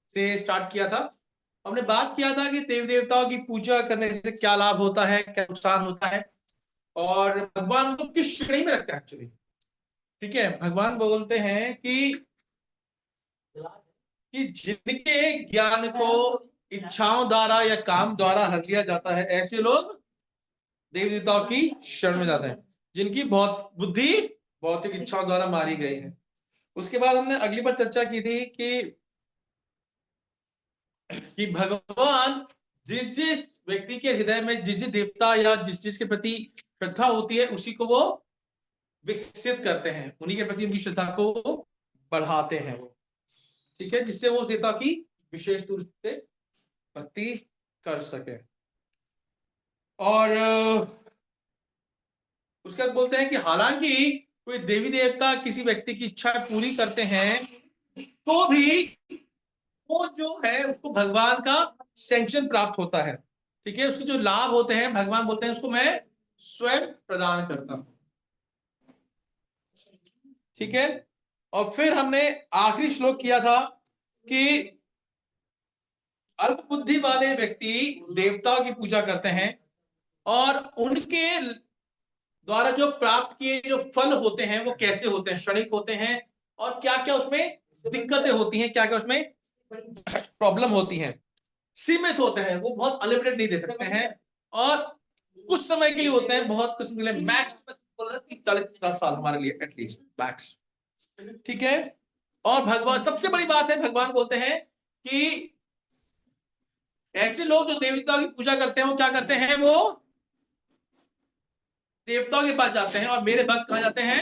से स्टार्ट किया था। हमने बात किया था कि देवी देवताओं की पूजा करने से क्या लाभ होता है, क्या नुकसान होता है, और भगवान को किस श्रेणी में रखते हैं एक्चुअली। ठीक है, भगवान बोलते हैं कि जिनके ज्ञान को इच्छाओं द्वारा या काम द्वारा हर लिया जाता है, ऐसे लोग देवी देवताओं की शरण में जाते हैं, जिनकी बहुत बुद्धि भौतिक इच्छाओं द्वारा मारी गई है। उसके बाद हमने अगली बार चर्चा की थी कि भगवान जिस जिस व्यक्ति के हृदय में जिस जिस देवता या जिस जिस के प्रति श्रद्धा होती है, उसी को वो विकसित करते हैं, उन्हीं के प्रति उनकी श्रद्धा को बढ़ाते हैं वो। ठीक है, जिससे वो देवता की विशेष रूप से भक्ति कर सके। और उसके बाद बोलते हैं कि हालांकि कोई देवी देवता किसी व्यक्ति की इच्छा पूरी करते हैं, तो भी वो जो है उसको भगवान का सैंक्शन प्राप्त होता है। ठीक है, उसके जो लाभ होते हैं भगवान बोलते हैं उसको मैं स्वयं प्रदान करता हूं। ठीक है, और फिर हमने आखिरी श्लोक किया था कि अल्प बुद्धि वाले व्यक्ति देवताओं की पूजा करते हैं और उनके द्वारा जो प्राप्त किए जो फल होते हैं वो कैसे होते हैं, क्षणिक होते हैं, और क्या क्या उसमें दिक्कतें होती हैं, क्या क्या उसमें प्रॉब्लम होती हैं, सीमित होते हैं, वो बहुत अनलिमिटेड नहीं दे सकते हैं, और कुछ समय के लिए होते हैं, बहुत कुछ के लिए, मैक्स 30-40-50 साल हमारे लिए एटलीस्ट मैक्स। ठीक है, और भगवान सबसे बड़ी बात है, भगवान बोलते हैं कि ऐसे लोग जो देवता की पूजा करते हैं वो क्या करते हैं, वो देवताओं के पास जाते हैं, और मेरे भक्त कहां जाते हैं,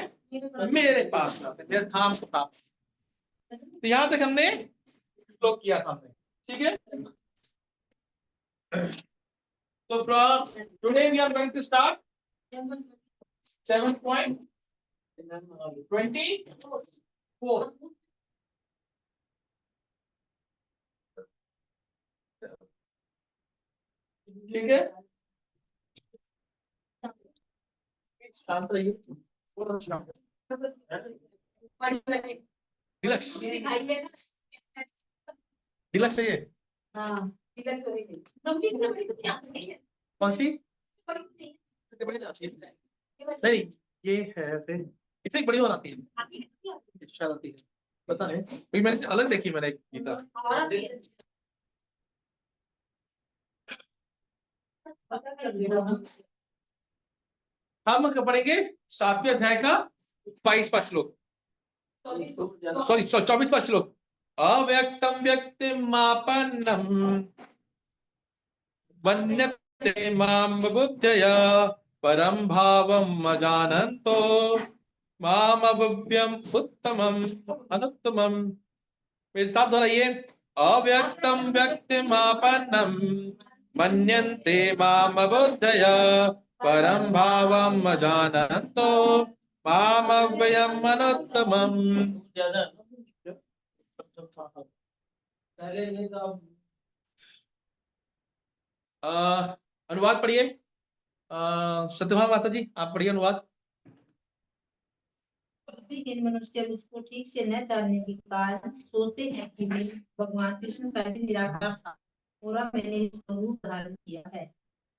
मेरे पास जाते हैं, मेरे धाम को प्राप्त। तो यहां तक हमने श्लोक किया था हमने। ठीक है, तो from today we are going to start 7.24। ठीक है, शांत रहिए, डिलक्स डिलक्स है ये। हाँ, डिलक्स कौन सी नहीं, ये है इससे एक बड़ी वाला आती है, शायद आती है, पता नहीं, भाई मैंने अलग देखी, मैंने गीता। हम पढ़ेंगे 7वें अध्याय का 22वां श्लोक, सॉरी 24वां श्लोक। अव्यक्तम व्यक्तिमापन्नम मन्यते मां बुद्धया परम भावम अजानन्तो माम अव्ययम उत्तमम अनुत्तमम। मेरे साथ दोहराइए, अव्यक्तम व्यक्तिमापन्नम मन्यन्ते माम बुद्धया परम भावम अजानन्तो माम अव्ययम अनुत्तमम। अनुवाद पढ़िए, सत्यभामा माता जी आप पढ़िए अनुवाद। बुद्धिहीन मनुष्य उसको ठीक से न जानने के कारण सोचते हैं कि मैं भगवान कृष्ण का भी निराकार था और अब मैंने स्वरूप धारण किया है।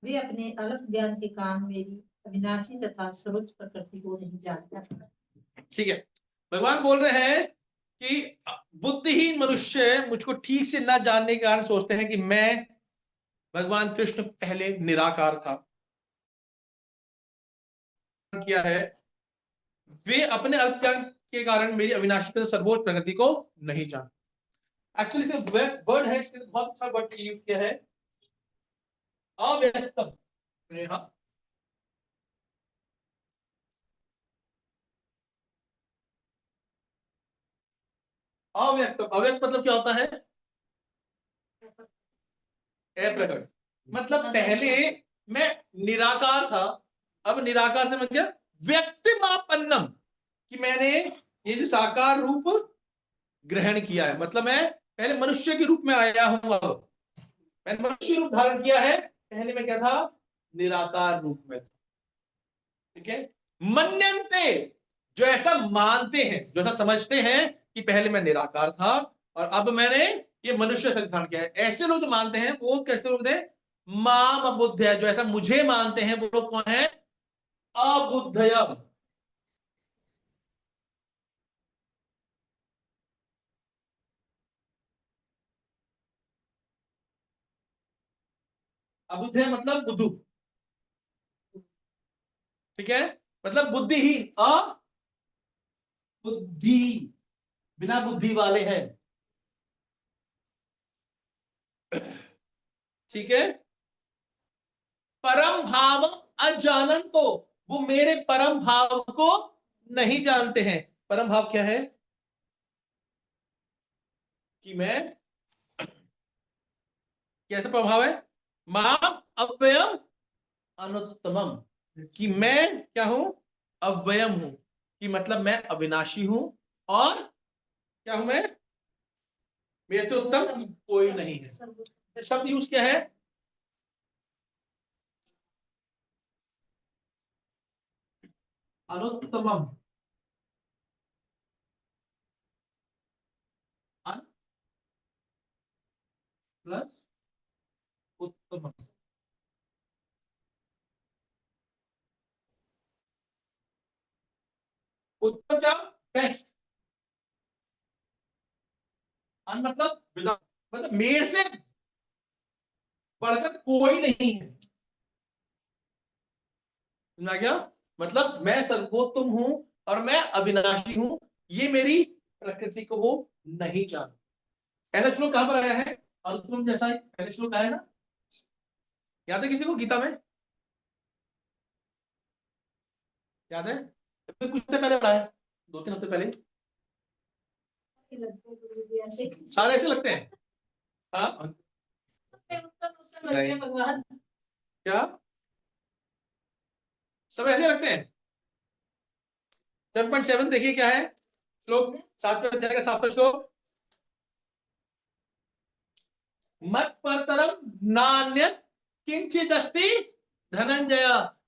वे अपने अल्प ज्ञान के कारण मेरी अविनाशी तथा सर्वोच्च प्रकृति को नहीं जानता। ठीक है, भगवान बोल रहे हैं कि बुद्धिहीन मनुष्य मुझको ठीक से न जानने के कारण सोचते हैं कि मैं भगवान कृष्ण पहले निराकार था किया है, वे अपने अल्प ज्ञान के कारण मेरी अविनाशी सर्वोच्च प्रगति को नहीं जानते। एक्चुअली से वर्ड है, इसने बहुत अच्छा वर्ड यूज किया है, अव्यक्तम। हाँ, अव्यक्तम, अव्यक्त मतलब क्या होता है, अप्रकट। मतलब पहले मैं निराकार था, अब निराकार से मैं क्या, व्यक्तिमापन्नम, कि मैंने ये जो साकार रूप ग्रहण किया है, मतलब मैं पहले मनुष्य के रूप में आया हूं, अब मैंने मनुष्य रूप धारण किया है, पहले मैं क्या था, निराकार रूप में। ठीक है, मन्यन्ते, जो ऐसा मानते हैं, जो ऐसा समझते हैं कि पहले मैं निराकार था और अब मैंने ये मनुष्य शरीर धारण किया है। ऐसे लोग जो मानते हैं वो कैसे लोग हैं? माम अबुद्ध है, जो ऐसा मुझे मानते हैं वो लोग कौन है? अबुद्धय। अबुद्ध है मतलब बुद्धू, ठीक है, मतलब बुद्धिहीन, अबुद्धि, बिना बुद्धि वाले हैं, ठीक है। परम भाव अजानन, तो वो मेरे परम भाव को नहीं जानते हैं। परम भाव क्या है? कि मैं, कैसा प्रभाव है? मां अव्ययम अनुत्तमम, कि मैं क्या हूं? अव्ययम हूं, कि मतलब मैं अविनाशी हूं, और क्या हूं मैं? मेरे से उत्तम कोई नहीं है। शब्द यूज क्या है? अनुत्तमम, अन प्लस उत्तमम। उत्तम क्या? बेस्ट। अन मतलब विदाउट, मतलब मेरे से बढ़कर कोई नहीं है। समझा गया? मतलब मैं सर्वोत्तम हूं और मैं अविनाशी हूं, ये मेरी प्रकृति को वो नहीं जानता। ऐसा श्लोक कहां पर आया है? और तुम जैसा ही पहले श्लोक आया ना, याद है किसी को गीता में? याद है? तो कुछ हफ्ते पहले पढ़ा है, 2-3 हफ्ते पहले। सारे ऐसे लगते हैं? हाँ, भगवान क्या सब ऐसे लगते हैं? 7.7 देखिए क्या है श्लोक, 7वें अध्याय का 7वां श्लोक। मत परतरम नान्यत किंचित अस्ति धनंजय,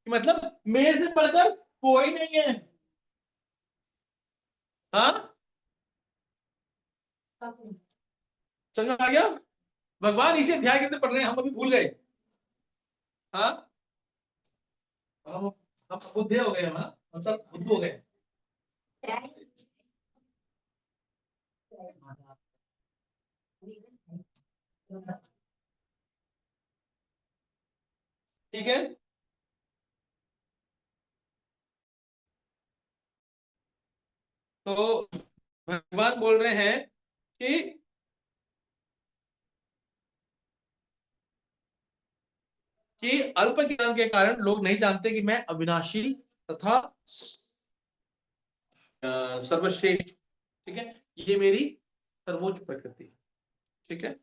मतलब मेरे से बढ़कर कोई नहीं है। हाँ, समझ में आ गया? भगवान इसे अध्याय के अंदर पढ़ रहे हैं, हम अभी भूल गए। हाँ, हम हम बुद्धे हो गए, हम सब बुद्ध हो गए। ठीक है, तो भगवान बोल रहे हैं कि अल्प ज्ञान के कारण लोग नहीं जानते कि मैं अविनाशी तथा सर्वश्रेष्ठ, ठीक है, ये मेरी सर्वोच्च प्रकृति है, ठीक है।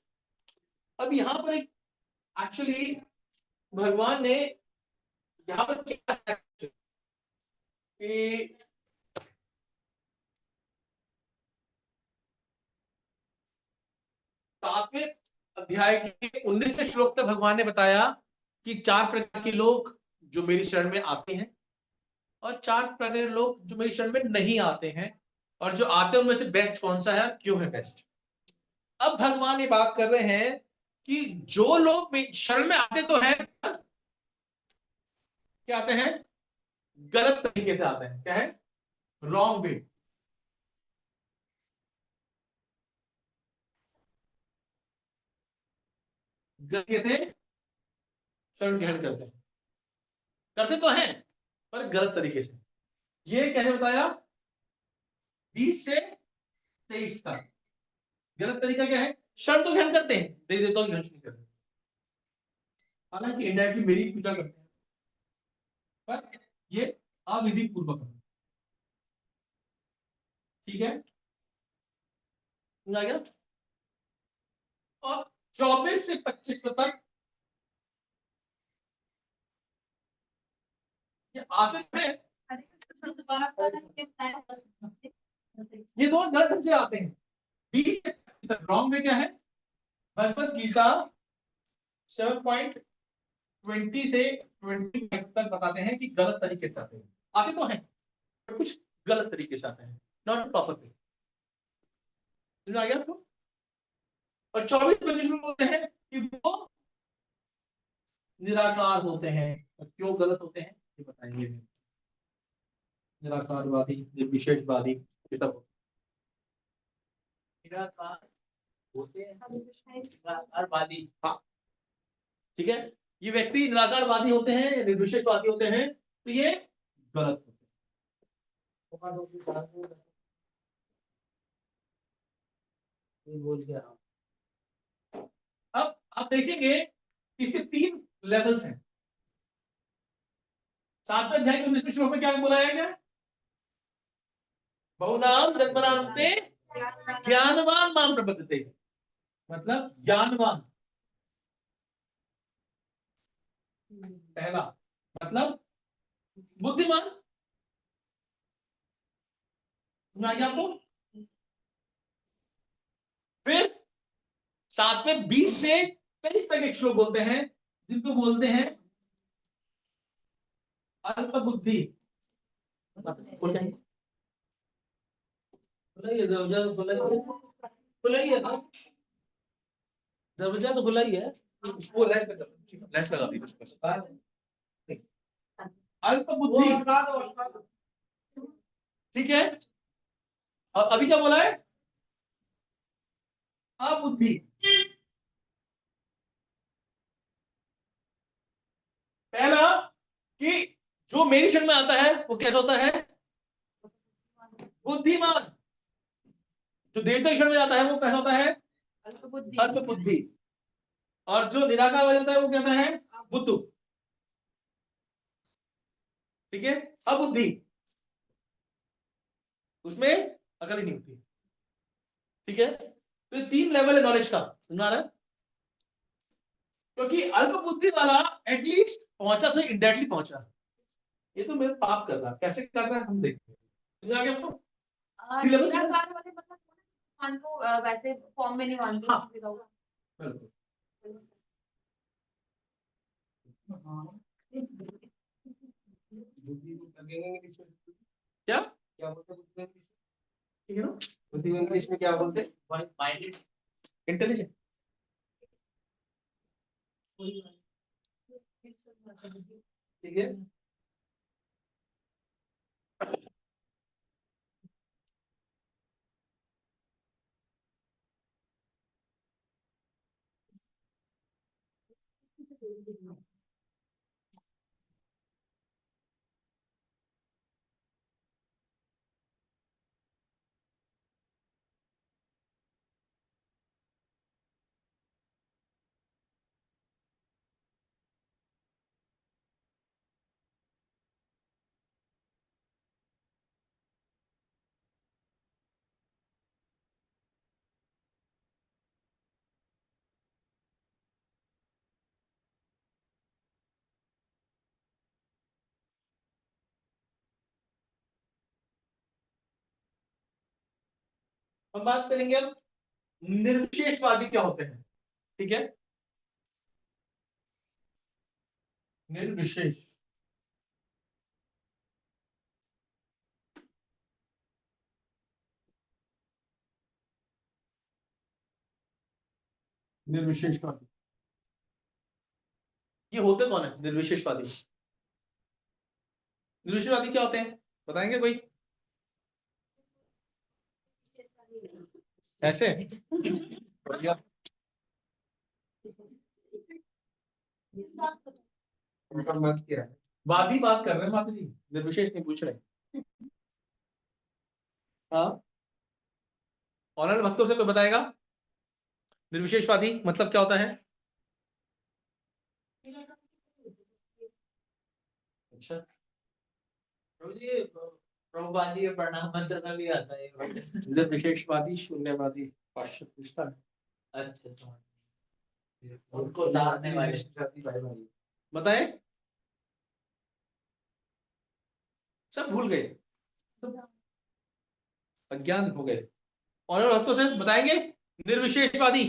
अब यहां पर एक एक्चुअली भगवान ने यहां पर क्या है कि 7वें अध्याय के 19वें श्लोक तक भगवान ने बताया कि 4 प्रकार के लोग जो मेरी शरण में आते हैं, और 4 प्रकार के लोग जो मेरी शरण में नहीं आते हैं, और जो आते हैं उनमें से बेस्ट कौन सा है, क्यों है बेस्ट। अब भगवान ये बात कर रहे हैं कि जो लोग शरण में आते तो हैं, क्या आते हैं? गलत तरीके से आते हैं, क्या है? रॉन्ग वे, गलत तरीके से शरण ग्रहण करते हैं, करते तो हैं पर गलत तरीके से। ये कैसे बताया? 20 से 23 का गलत तरीका क्या है? शरण तो ग्रहण करते हैं, देवी देवताओं की ग्रहण नहीं करते, हालांकि इंडायरेक्टली मेरी पूजा करते हैं, पर ये अविधि पूर्वक है, ठीक है, समझा गया? और 24 से 25 तक ये आते हैं, ये दोनों गलत ढंग से आते हैं। 20 से 25 तक रॉन्ग में क्या है? भगवत गीता 7.20 से 25 तक बताते हैं कि गलत तरीके से आते हैं, आते तो हैं पर कुछ गलत तरीके से आते हैं, नॉट प्रॉपर वे। समझ आ गया आपको? और 24% लोग बोलते हैं कि वो निराकार होते हैं। क्यों गलत होते हैं ये बताएंगे। निराकारवादी, निर्विशेषवादी, ये सब निराकार होते हैं, निराकारवादी। हाँ, ठीक है। ये व्यक्ति निराकारवादी होते हैं, निर्विशेषवादी होते हैं, तो ये गलत होते हैं। बोल गया। अब आप देखेंगे इसके 3 लेवल्स हैं। 7वें अध्याय के 19वें श्लोक में क्या बोला है? क्या बहुनाम जन्मनान्ते ज्ञानवान माम प्रपद्यते, मतलब ज्ञानवान पहला, मतलब बुद्धिमान। सुना आपको? फिर 7वें 20 से 23 तक एक श्लोक बोलते हैं जिनको बोलते हैं अल्प बुद्धि। बुलाइए ना, दरवाजा तो खुला ही है। वो लैस लगा दी उस पर। अल्प बुद्धि, ठीक है। और अभी क्या बोला है? अबुद्धि। पहला कि जो मेरी शरण में आता है वो कैसा होता है? बुद्धिमान। जो देवता की शरण में आता है वो कैसा होता है? अल्प बुद्धि। और जो निराकार हो जाता है वो कहता है बुद्धू। ठीक है। अबुद्धि, उसमें अकल ही नहीं होती। ठीक है। तो ये 3 लेवल है नॉलेज का, समझ रहा है? क्योंकि अल्प बुद्धि वाला एटलीस्ट पहुंचा तो इनडायरेक्टली पहुंचा। ये तो मेरे पाप कर रहा, कैसे कर रहा है हम देखते हैं। समझ आ गया आपको? निराकार वाले मतलब मान को वैसे फॉर्म में नहीं मानते। हाँ, बिल्कुल। क्या क्या बोलते हैं? ठीक है ना? बुद्धि इंग्लिश में क्या बोलते हैं? Minded, intelligent. ठीक है। हम बात करेंगे अब निर्विशेषवादी क्या होते हैं। ठीक है। निर्विशेष, निर्विशेषवादी ये होते कौन है? निर्विशेषवादी, निर्विशेषवादी क्या होते हैं बताएंगे कोई? ऐसे बढ़िया। मत किया है, वादी बात कर रहे हैं माता जी, निर्विशेष नहीं पूछ रहे। हाँ, ऑनलाइन भक्तों से कोई बताएगा निर्विशेषवादी मतलब क्या होता है? अच्छा, प्रभुपाद जी के प्रणाम मंत्र में भी आता है निर्विशेषवादी, शून्यवादी, पाश्चात्य। अच्छा समझ, उनको लाने वाले बताए, सब भूल गए, अज्ञान हो गए। और भक्तों से बताएंगे निर्विशेषवादी।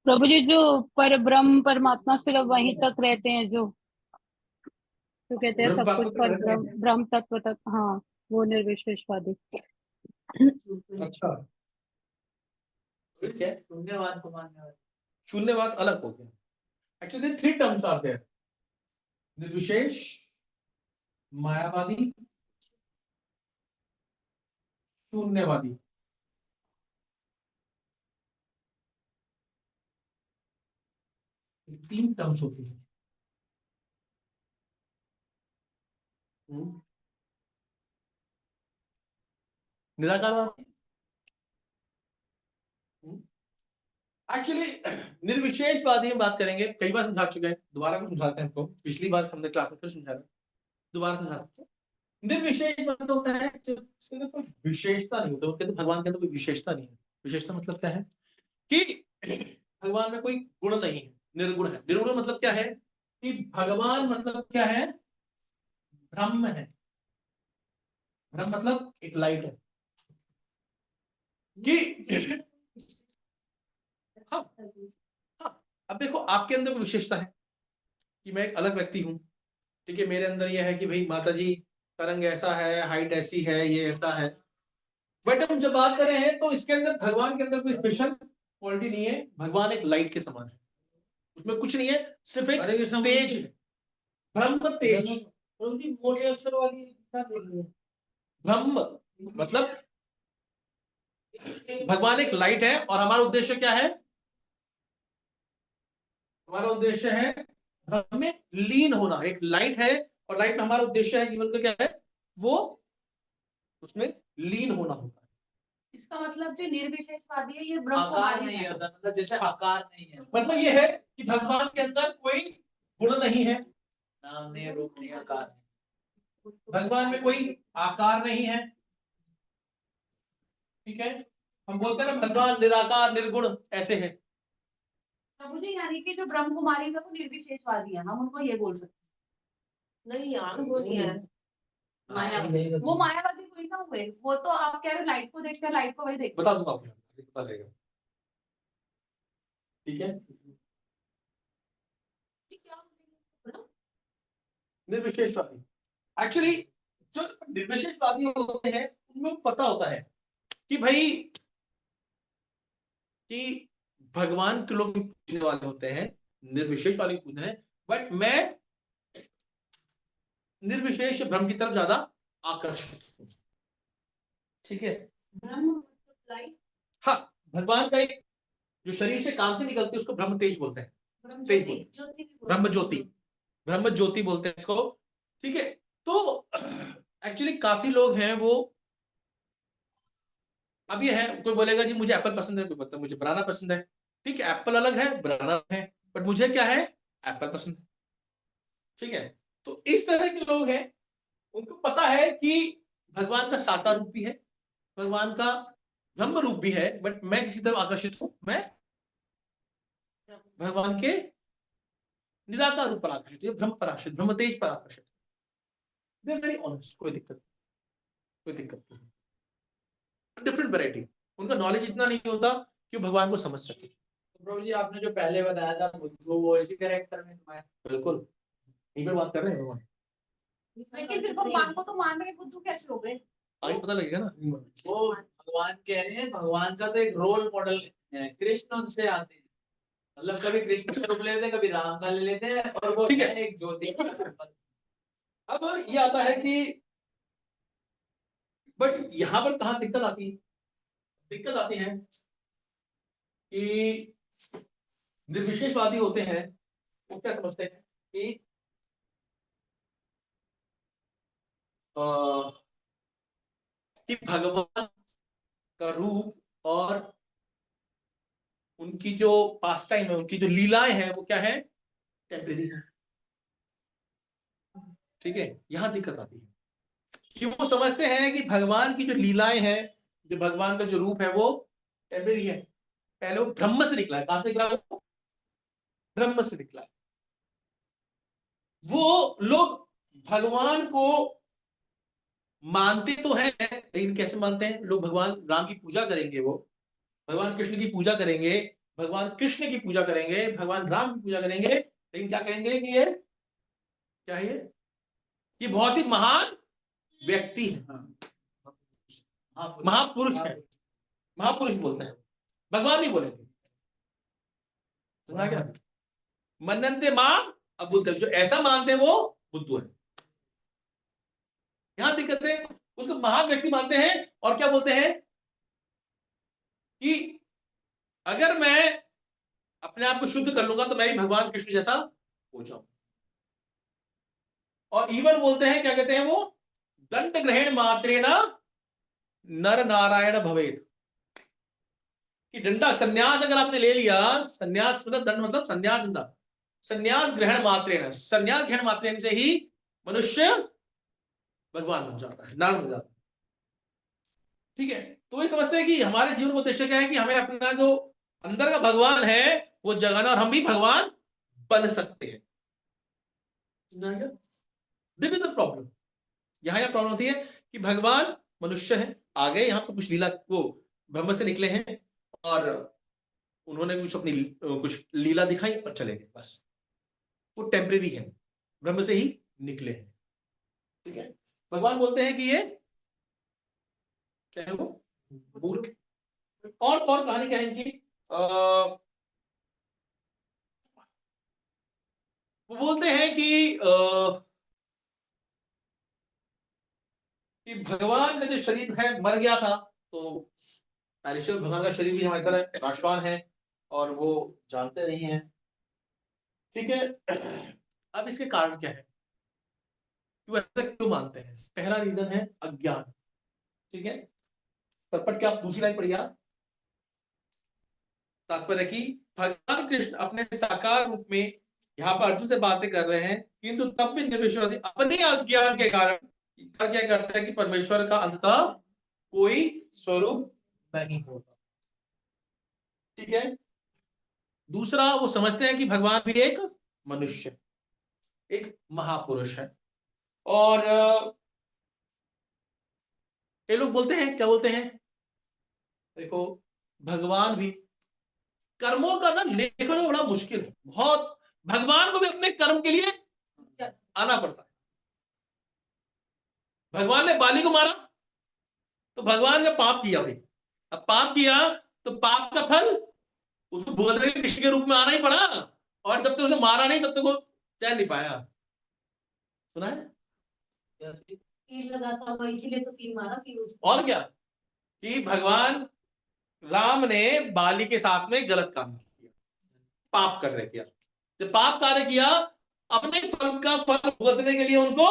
प्रभु जी जो पर ब्रह्म परमात्मा सिर्फ वहीं तक रहते हैं, जो तो कहते हैं सब कुछ पर ब्रह्म ब्रह्म तत्व तक, हाँ वो निर्विशेषवादी। अच्छा, ठीक है, शून्यवाद को मानने वाले। शून्यवाद अलग हो गया। एक्चुअली 3 टर्म्स आर देयर, निर्विशेष, मायावादी, शून्यवादी। तीन टर्म्स होती है। निराकारवादी, एक्चुअली निर्विशेषवादी हम बात करेंगे, कई बार समझा चुके हैं, दोबारा को समझाते हैं आपको। पिछली बार हमने क्लास में फिर समझाया, दोबारा समझाते हैं। निर्विशेष मतलब होता है उसके अंदर कोई विशेषता नहीं होती, उसके अंदर भगवान के अंदर कोई विशेषता नहीं है। विशेषता मतलब क्या है कि भगवान में कोई गुण नहीं है, निर्गुण है। निर्गुण मतलब क्या है कि भगवान मतलब क्या है, ब्रह्म है। ब्रह्म मतलब एक लाइट है कि हाँ, हाँ। अब देखो आपके अंदर कोई विशेषता है कि मैं एक अलग व्यक्ति हूं, ठीक है, मेरे अंदर यह है कि भाई माता जी का रंग ऐसा है, हाइट ऐसी है, ये ऐसा है। बट हम जब बात कर रहे हैं तो इसके अंदर भगवान के अंदर कोई स्पेशल क्वालिटी नहीं है। भगवान एक लाइट के समान है, उसमें कुछ नहीं है, सिर्फ एक तेज है, ब्रह्म तेज। मोटे अक्षर वाली ब्रह्म मतलब भगवान एक लाइट है और हमारा उद्देश्य क्या है, हमारा उद्देश्य है ब्रह्म में लीन होना। एक लाइट है और लाइट में हमारा उद्देश्य है जीवन का क्या है, वो उसमें लीन होना होता है। इसका मतलब जो निर्विशेषवादी है ये ब्रह्म को आकार मानता नहीं है। होता, मतलब जैसे आकार नहीं है, मतलब ये है कि भगवान के अंदर कोई गुण नहीं है, नाम नहीं, रूप नहीं, आकार नहीं। भगवान में कोई आकार नहीं है, ठीक है। हम बोलते हैं ना भगवान निराकार निर्गुण ऐसे है। प्रभु जी यानी कि जो ब्रह्म कुमारी है वो निर्विशेषवादी है, हम उनको ये बोल सकते हैं। नहीं यार वो नहीं है, मायावादी। वो मायावादी कोई ना हुए, वो तो आप कह रहे हो लाइट को देखते हैं, लाइट को वही देखते बता दूंगा आपको, पता चलेगा, ठीक है। निर्विशेषवादी, एक्चुअली जो निर्विशेषवादी होते हैं उनमें पता होता है कि भाई कि भगवान के लोग भी पूजने वाले होते हैं, निर्विशेष वाले पूजने हैं, बट मैं निर्विशेष ब्रह्म की तरफ ज्यादा आकर्षित हूं, ठीक है। हाँ, भगवान का एक जो शरीर से कांति निकलती है उसको ब्रह्म तेज बोलते हैं, तेज बोलते हैं, ब्रह्म ज्योति, ब्रह्म ज्योति बोलते हैं इसको, ठीक है। तो एक्चुअली काफी लोग हैं वो, अब ये है कोई बोलेगा जी मुझे एप्पल पसंद है, कोई बोलता है मुझे बनाना पसंद है, ठीक है। एप्पल अलग है, बनाना है, बट मुझे क्या है, एप्पल पसंद है, ठीक है। तो इस तरह के लोग हैं, उनको पता है कि भगवान का साकार रूप भी है, भगवान का ब्रह्म रूप भी है, बट मैं किसी तरफ आकर्षित हूं, मैं भगवान के निराकार रूप पर आकर्षित हूं, ब्रह्म पर आकर्षित, ब्रह्म तेज पर आकर्षित। दे आर वेरी ऑनेस्ट, कोई दिक्कत नहीं। डिफरेंट वैरायटी, उनका नॉलेज इतना नहीं होता कि भगवान को समझ सके। तो प्रभु जी आपने जो पहले बताया था बुद्धू, वो इसी कैरेक्टर में है। बिल्कुल यही पर बात कर रहे हैं भगवान, लेकिन फिर भगवान को तो मान रहे, बुद्धू कैसे हो गए? आगे पता लगेगा ना। वो भगवान कह रहे हैं, भगवान का तो एक रोल मॉडल है, कृष्ण उनसे आते हैं, मतलब कभी कृष्ण का रूप लेते हैं, कभी राम का ले लेते हैं, और वो ठीक है। है एक ज्योति। अब ये आता है कि बट यहां पर कहां दिक्कत आती है, दिक्कत आती है कि निर्विशेषवादी होते हैं वो क्या समझते हैं कि भगवान का रूप और उनकी जो पास टाइम है, उनकी जो लीलाएं हैं वो क्या है, टेम्परेरी है, ठीक है। यहां दिक्कत आती है कि वो समझते हैं कि भगवान की जो लीलाएं हैं, जो भगवान का जो रूप है वो टेम्परेरी है। पहले वो ब्रह्म से निकला है, कहां से निकला है, ब्रह्म से निकला है। वो लोग भगवान को मानते तो हैं, लेकिन कैसे मानते हैं लोग, भगवान राम की पूजा करेंगे, वो भगवान कृष्ण की पूजा करेंगे, भगवान कृष्ण की पूजा करेंगे, भगवान राम की पूजा करेंगे, लेकिन क्या कहेंगे कि ये क्या है, ये बहुत ही महान व्यक्ति है, महापुरुष है, महापुरुष बोलते हैं। भगवान नहीं बोलेंगे। सुना क्या? मनन्ते मां अबुद्ध, जो ऐसा मानते हैं वो बुद्धू है। यहां दिक्कत है, उसको महान व्यक्ति मानते हैं और क्या बोलते हैं कि अगर मैं अपने आप को शुद्ध कर लूंगा तो मैं भी भगवान कृष्ण जैसा हो जाऊं। और इवन बोलते हैं, क्या कहते हैं वो, दंड ग्रहण मात्रेण नर नारायण भवेत, कि डंडा संन्यास अगर आपने ले लिया, संन्यास मतलब दंड मतलब संन्यास, डंडा संन्यास ग्रहण मात्रेण, संन्यास ग्रहण मात्रेण से ही मनुष्य भगवान बन जाता है, नारायण बन जाता है। ठीक है, तो ये समझते हैं कि हमारे जीवन का उद्देश्य क्या है कि हमें अपना जो अंदर का भगवान है वो जगाना, और हम भी भगवान बन सकते हैं। This is the problem. यह प्रॉब्लम होती है कि भगवान मनुष्य है, आ गए यहाँ पे कुछ लीला, वो ब्रह्म से निकले हैं और उन्होंने कुछ अपनी कुछ लीला दिखाई और चले गए, बस वो टेम्परेरी है, ब्रह्म से ही निकले हैं। ठीक है, भगवान बोलते हैं कि ये क्या है, वो मूर्ख। और कहानी क्या है इनकी, वो बोलते हैं कि भगवान का जो शरीर है मर गया था, तो ईश्वर भगवान का शरीर भी हमारी तरह नाशवान है और वो जानते नहीं है। ठीक है, अब इसके कारण क्या है, वो ऐसा क्यों मानते हैं? पहला रीजन है अज्ञान। ठीक है, पर क्या दूसरी लाइन पढ़िए, तात्पर्य की भगवान कृष्ण अपने साकार रूप में यहाँ पर अर्जुन से बातें कर रहे हैं, किंतु तब भी निर्विश्वासी अपने अज्ञान के कारण क्या करते हैं कि परमेश्वर का अंततः कोई स्वरूप नहीं होता। ठीक है, दूसरा वो समझते हैं कि भगवान भी एक मनुष्य, एक महापुरुष है। और ये लोग बोलते हैं, क्या बोलते हैं, देखो भगवान भी कर्मों का ना लेखन बड़ा मुश्किल है बहुत, भगवान को भी अपने कर्म के लिए आना पड़ता है। भगवान ने बाली को मारा तो भगवान ने पाप किया भाई, अब पाप किया तो पाप का फल उसको भुगतने के कृष्ण के रूप में आना ही पड़ा, और जब तक उसे मारा नहीं तब तक वो चैन नहीं पाया। सुना है? तीर लगा था वो, इसीलिए तो तीर मारा कि और क्या, कि भगवान राम ने बाली के साथ में गलत काम किया, पाप कार्य किया, जब पाप कार्य किया अपने फल का फल भुगतने के लिए उनको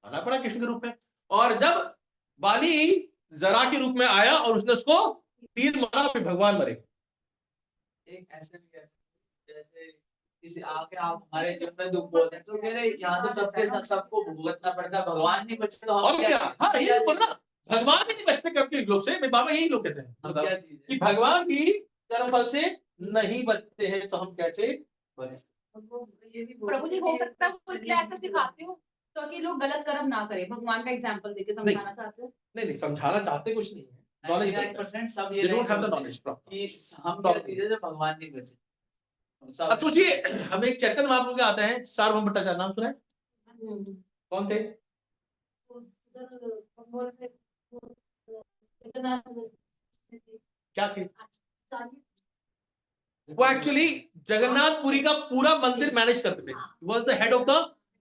आना पड़ा कृष्ण के रूप में। और जब बाली जरा के रूप में आया और उसने उसको तीर मारा, फिर भगवान मरे। एक ऐसे भी है, जैसे किसी आके आप हमारे जीवन में दुख बोलते हैं तो कह रहे यहाँ तो सबके साथ सबको भुगतना पड़ता है, भगवान नहीं बचते तो हम और क्या, हाँ ये बोलना, भगवान भी नहीं बचते करते लोग से, मैं बाबा यही लोग कहते हैं कि भगवान भी कर्म फल से नहीं बचते हैं, तो हम कैसे बचे? प्रभु जी हो सकता है वो इसलिए ऐसा सिखाते हो तो कि लोग गलत कर्म ना करें, भगवान का एग्जांपल देके समझाना चाहते हो? नहीं, समझाना चाहते कुछ नहीं है, नॉलेज 99% सब ये they don't have the नहीं knowledge proper। कि हम क्या चीजें जो भगवान नहीं बचे। अब सोचिए, हम एक चैतन्य महाप्रभु के आते हैं, सार्वभौम भट्टाचार्य, नाम सुना है? कौन थे? क्या थे वो? एक्चुअली जगन्नाथपुरी का पूरा मंदिर मैनेज करते थे, was the head of the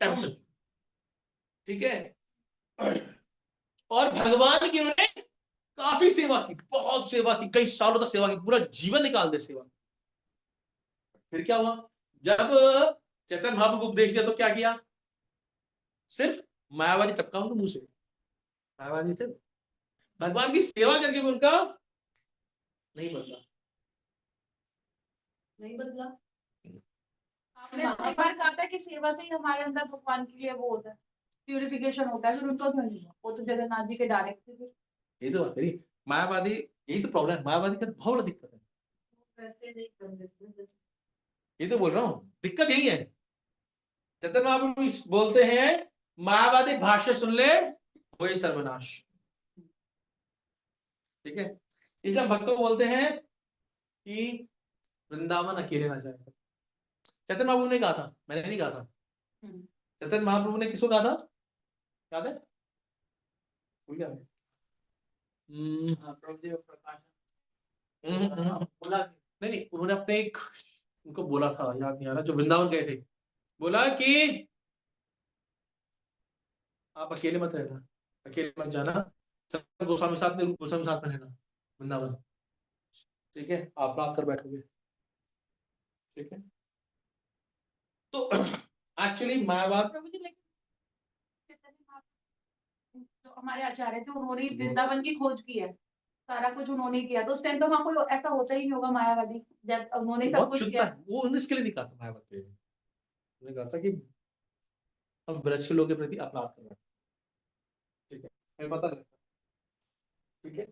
temple. ठीक है, और भगवान की उन्होंने काफी सेवा की, बहुत सेवा की, कई सालों तक सेवा की, पूरा जीवन निकाल दे सेवा। फिर क्या हुआ, जब चैतन्य महाप्रभु को उपदेश दिया तो क्या किया, सिर्फ मायावादी टपका उनके मुंह से, मायावादी थे, भगवान की सेवा करके भी उनका नहीं बदला, नहीं बदला। आपने एक बार कहा था कि सेवा से ही हमारे अंदर भगवान के लिए वो होता है, प्यूरिफिकेशन होता है, फिर उनको क्यों नहीं हुआ? वो तो जगन्नाथ जी के डायरेक्ट थे। ये तो बात है, मायावादी, यही तो प्रॉब्लम है, मायावादी का बहुत बड़ा दिक्कत है, वैसे नहीं कर देते। ये तो बोल रहा हूँ, दिक्कत यही है। चैतन्य महाप्रभु बोलते हैं मायावादी भाष्य सुन ले वही सर्वनाश। ठीक है, इसलिए भक्तों बोलते हैं कि वृंदावन अकेले ना जाए। चैतन्य महाप्रभु ने कहा था, मैंने नहीं कहा था, चैतन्य महाप्रभु ने किसको कहा था, याद है? भूल गया मैं। प्रभु जी प्रकाश बोला नहीं, उन्होंने अपने एक उनको बोला था, याद नहीं आ रहा, जो वृंदावन गए थे, बोला कि आप अकेले मत रहना, अकेले मत जाना, सनातन गोस्वामी साथ में, रूप गोस्वामी साथ में रहना वृंदावन, ठीक है, आप रात कर बैठोगे, ठीक है। तो एक्चुअली मायावाद, प्रभु जी, लेकिन जो हमारे आचार्य थे उन्होंने वृंदावन की खोज की है, सारा कुछ उन्होंने किया, तो उस टाइम तो वहाँ कोई ऐसा होता ही नहीं होगा मायावादी, जब उन्होंने सब बहुत कुछ चुनता किया। है वो, उन्होंने इसके लिए नहीं कहा था मायावाद पे, उन्होंने कहा था कि हम ब्रज के लोगों के प्रति अपराध कर रहे हैं, ठीक है, हमें पता लगता है, ठीक है।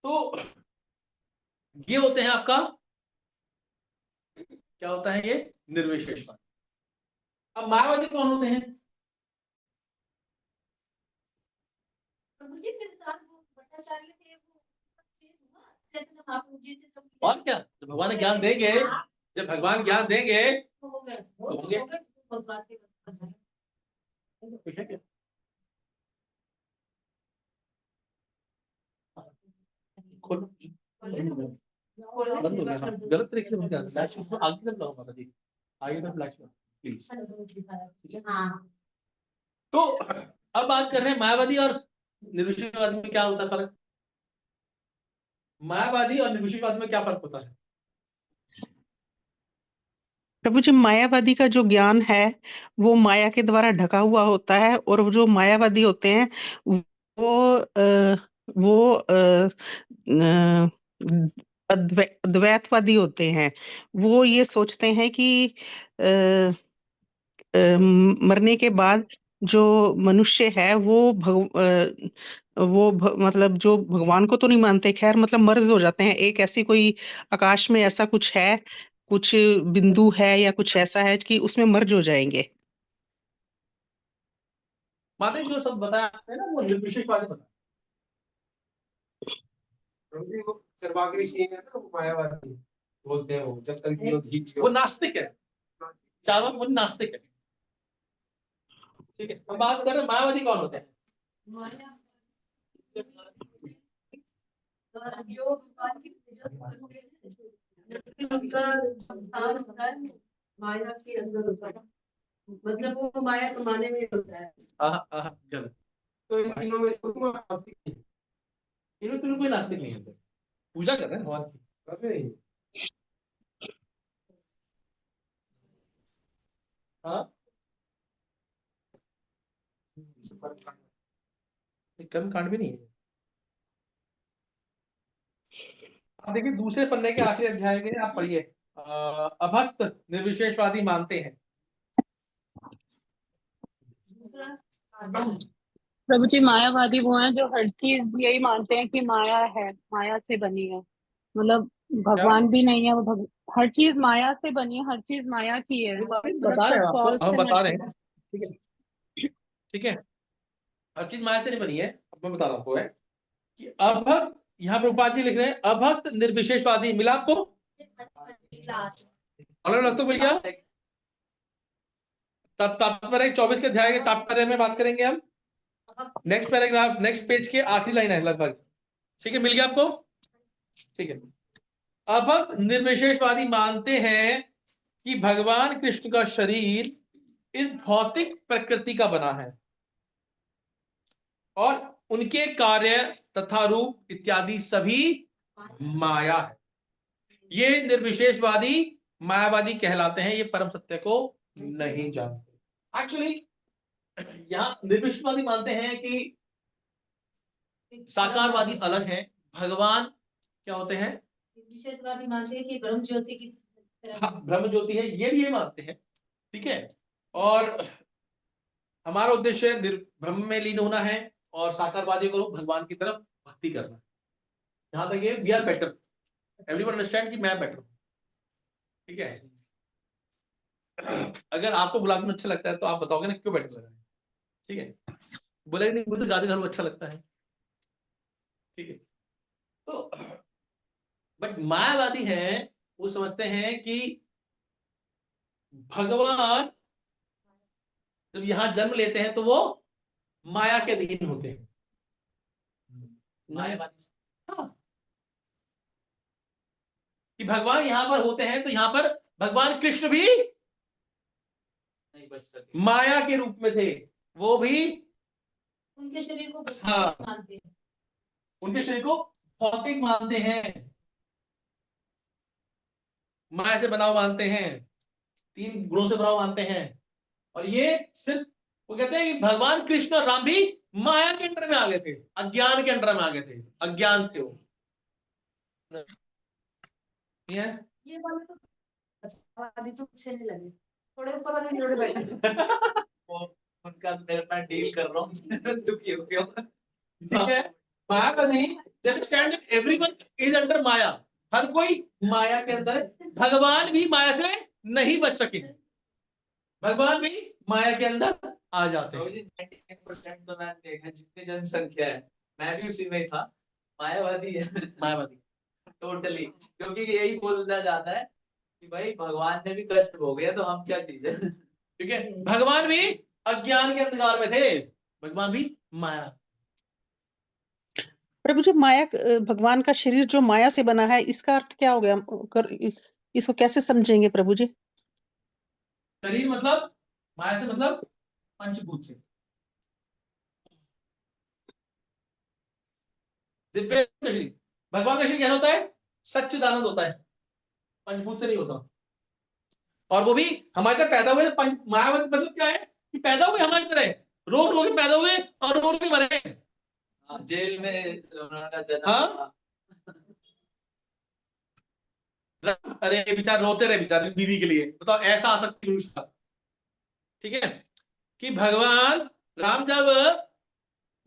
तो ये होते हैं आपका, क्या होता है ये, निर्विशेषवाद। अब मायावादी कौन होते हैं? प्रभु जी फिर साथ वो भट्टाचार्य थे, वो चेंज हुआ चैतन्य महाप्रभु जी से सब और क्या, जब भगवान ज्ञान देंगे, जब भगवान ज्ञान देंगे हो गए, तो होंगे। भगवान के भगवान। ठीक है क्या? खोलो, बंद हो गया, हाँ, गलत तरीके से बंद किया, ब्लैक शिफ्ट में आगे कर लो माता जी, आगे कर ब्लैक शिफ्ट प्लीज। हाँ, तो अब बात कर रहे हैं मायावादी और निर्विशेषवाद में क्या होता है फर्क। मायावादी और निर्विशेषवाद में क्या फर्क होता है? प्रभु जी, मायावादी का जो ज्ञान है वो माया के द्वारा ढका हुआ होता है, और वो जो मायावादी होते हैं वो अद्वैतवादी होते हैं। वो ये सोचते हैं कि अ, मरने के बाद जो मनुष्य है मतलब जो भगवान को तो नहीं मानते, खैर मतलब मर्ज हो जाते हैं, एक ऐसी कोई आकाश में ऐसा कुछ है, कुछ बिंदु है या कुछ ऐसा है कि उसमें मर्ज हो जाएंगे। माता जी जो सब बताया आपने ना, वो निर्विशेषवादी बताया। वो सर्वाग्री सिंह है ना, वो मायावादी बोलते हैं, वो जब तक वो नास्तिक है, चारों वो नास्तिक है, ठीक है। हम बात कर रहे हैं मायावादी कौन होते हैं? जो भगवान की पूजा करते हैं, उनका संसार होता है माया के अंदर होता है, मतलब वो माया कमाने में होता है। गलत, तो इन तीनों में से कोई नास्तिक नहीं इन्होंने तुम कोई नास्तिक नहीं है, पूजा कर रहे हैं भगवान की, है। हाँ, कर्म कांड भी नहीं है। आप देखिए दूसरे पन्ने के आखिरी अध्याय में आप पढ़िए, अभक्त निर्विशेषवादी मानते हैं। प्रभु जी, मायावादी वो हैं जो हर चीज यही मानते हैं कि माया है, माया से बनी है, मतलब क्या भगवान भी नहीं है, वो हर चीज माया से बनी है, हर चीज माया की है, बता रहे हैं आपको, false हम and बता रहे हैं, material। ठीक है, ठीक है, हर चीज माया से नहीं बनी है। अब मैं बता रहा हूँ आपको है कि अभक्त, यहाँ पर उपाधि लिख रहे हैं अभक्त निर्विशेषवादी, मिला आपको? अलग अलग तो मिल गया। तात्पर्य 24 के अध्याय के तात्पर्य में बात करेंगे हम, नेक्स्ट पैराग्राफ, नेक्स्ट पेज के आखिरी लाइन है लगभग, ठीक है, मिल गया आपको, ठीक है। अभक्त निर्विशेषवादी मानते हैं कि भगवान कृष्ण का शरीर इस भौतिक प्रकृति का बना है और उनके कार्य तथा रूप इत्यादि सभी माया है। ये निर्विशेषवादी मायावादी कहलाते हैं, ये परम सत्य को नहीं जानते। एक्चुअली यहाँ निर्विशेषवादी मानते हैं कि साकारवादी अलग है, भगवान क्या होते हैं, विशेषवादी मानते हैं कि ब्रह्म ज्योति की तरह। हाँ, ब्रह्म ज्योति है, ये भी ये मानते हैं, ठीक है। और हमारा उद्देश्य ब्रह्म में लीन होना है और साकारवादी को भगवान की तरफ भक्ति करना। यहां तक ये we are better, everyone understand कि मैं बेटर हूं, ठीक है। अगर आपको गुलाब जामुन अच्छा लगता है तो आप बताओगे ना क्यों बेटर लगा है, ठीक है, बोलेंगे नहीं मुझे गाजर हलवा अच्छा लगता है, ठीक है। तो बट मायावादी है, वो समझते हैं कि भगवान जब यहां जन्म लेते हैं तो वो माया के अधीन होते हैं, मायावादी। हाँ, कि भगवान यहाँ पर होते हैं तो यहाँ पर भगवान कृष्ण भी नहीं बच सके। माया के रूप में थे, वो भी उनके शरीर को हाँ। मानते हैं। उनके शरीर को भौतिक मानते हैं, माया से बना हुआ मानते हैं, 3 गुणों से बना हुआ मानते हैं। और ये सिर्फ वो कहते हैं कि भगवान कृष्ण और राम भी माया के अंडर में आ गए थे, अज्ञान के अंडर में आ गए थे, अज्ञान थे वो। ये वाले तो आदि तो पीछे नहीं लगे, थोड़े ऊपर वाले जोड़े बैठे। वो उनका मेरे मैं डील कर रहा हूँ दुखी हो गया। ठीक है, माया का नहीं, they understand that everyone is under माया, हर कोई माया के अंदर। भगवान भी माया से नहीं बच सके, भगवान भी माया के अंदर आ जाते हैं। 99% तो मैंने देखा जितनी जनसंख्या है, मैं भी उसी में ही था, मायावादी है। मायावादी टोटली, क्योंकि यही बोला जाता है कि भाई भगवान ने भी कष्ट भोगे तो हम क्या चीज है। ठीक है, भगवान भी अज्ञान के अंधकार में थे, भगवान भी माया। प्रभु जी माया भगवान का शरीर जो माया से बना है, इसका अर्थ क्या हो गया? इसको कैसे समझेंगे प्रभु जी? शरीर मतलब माया से मतलब पंचभूत से। दिव्य शरीर, भगवान का शरीर कैसा होता है? सच्चिदानंद होता है, पंचभूत से नहीं होता। और वो भी हमारे तरह पैदा हुए, माया मतलब क्या है कि पैदा हुए हमारी तरह, रोग रोग के पैदा हुए और रोग के मरे। जेल में उनका जन्म। हाँ? अरे बेचारे रोते रहे बेचारे दीदी के लिए, बताओ ऐसा आ सकती है। ठीक है, कि भगवान राम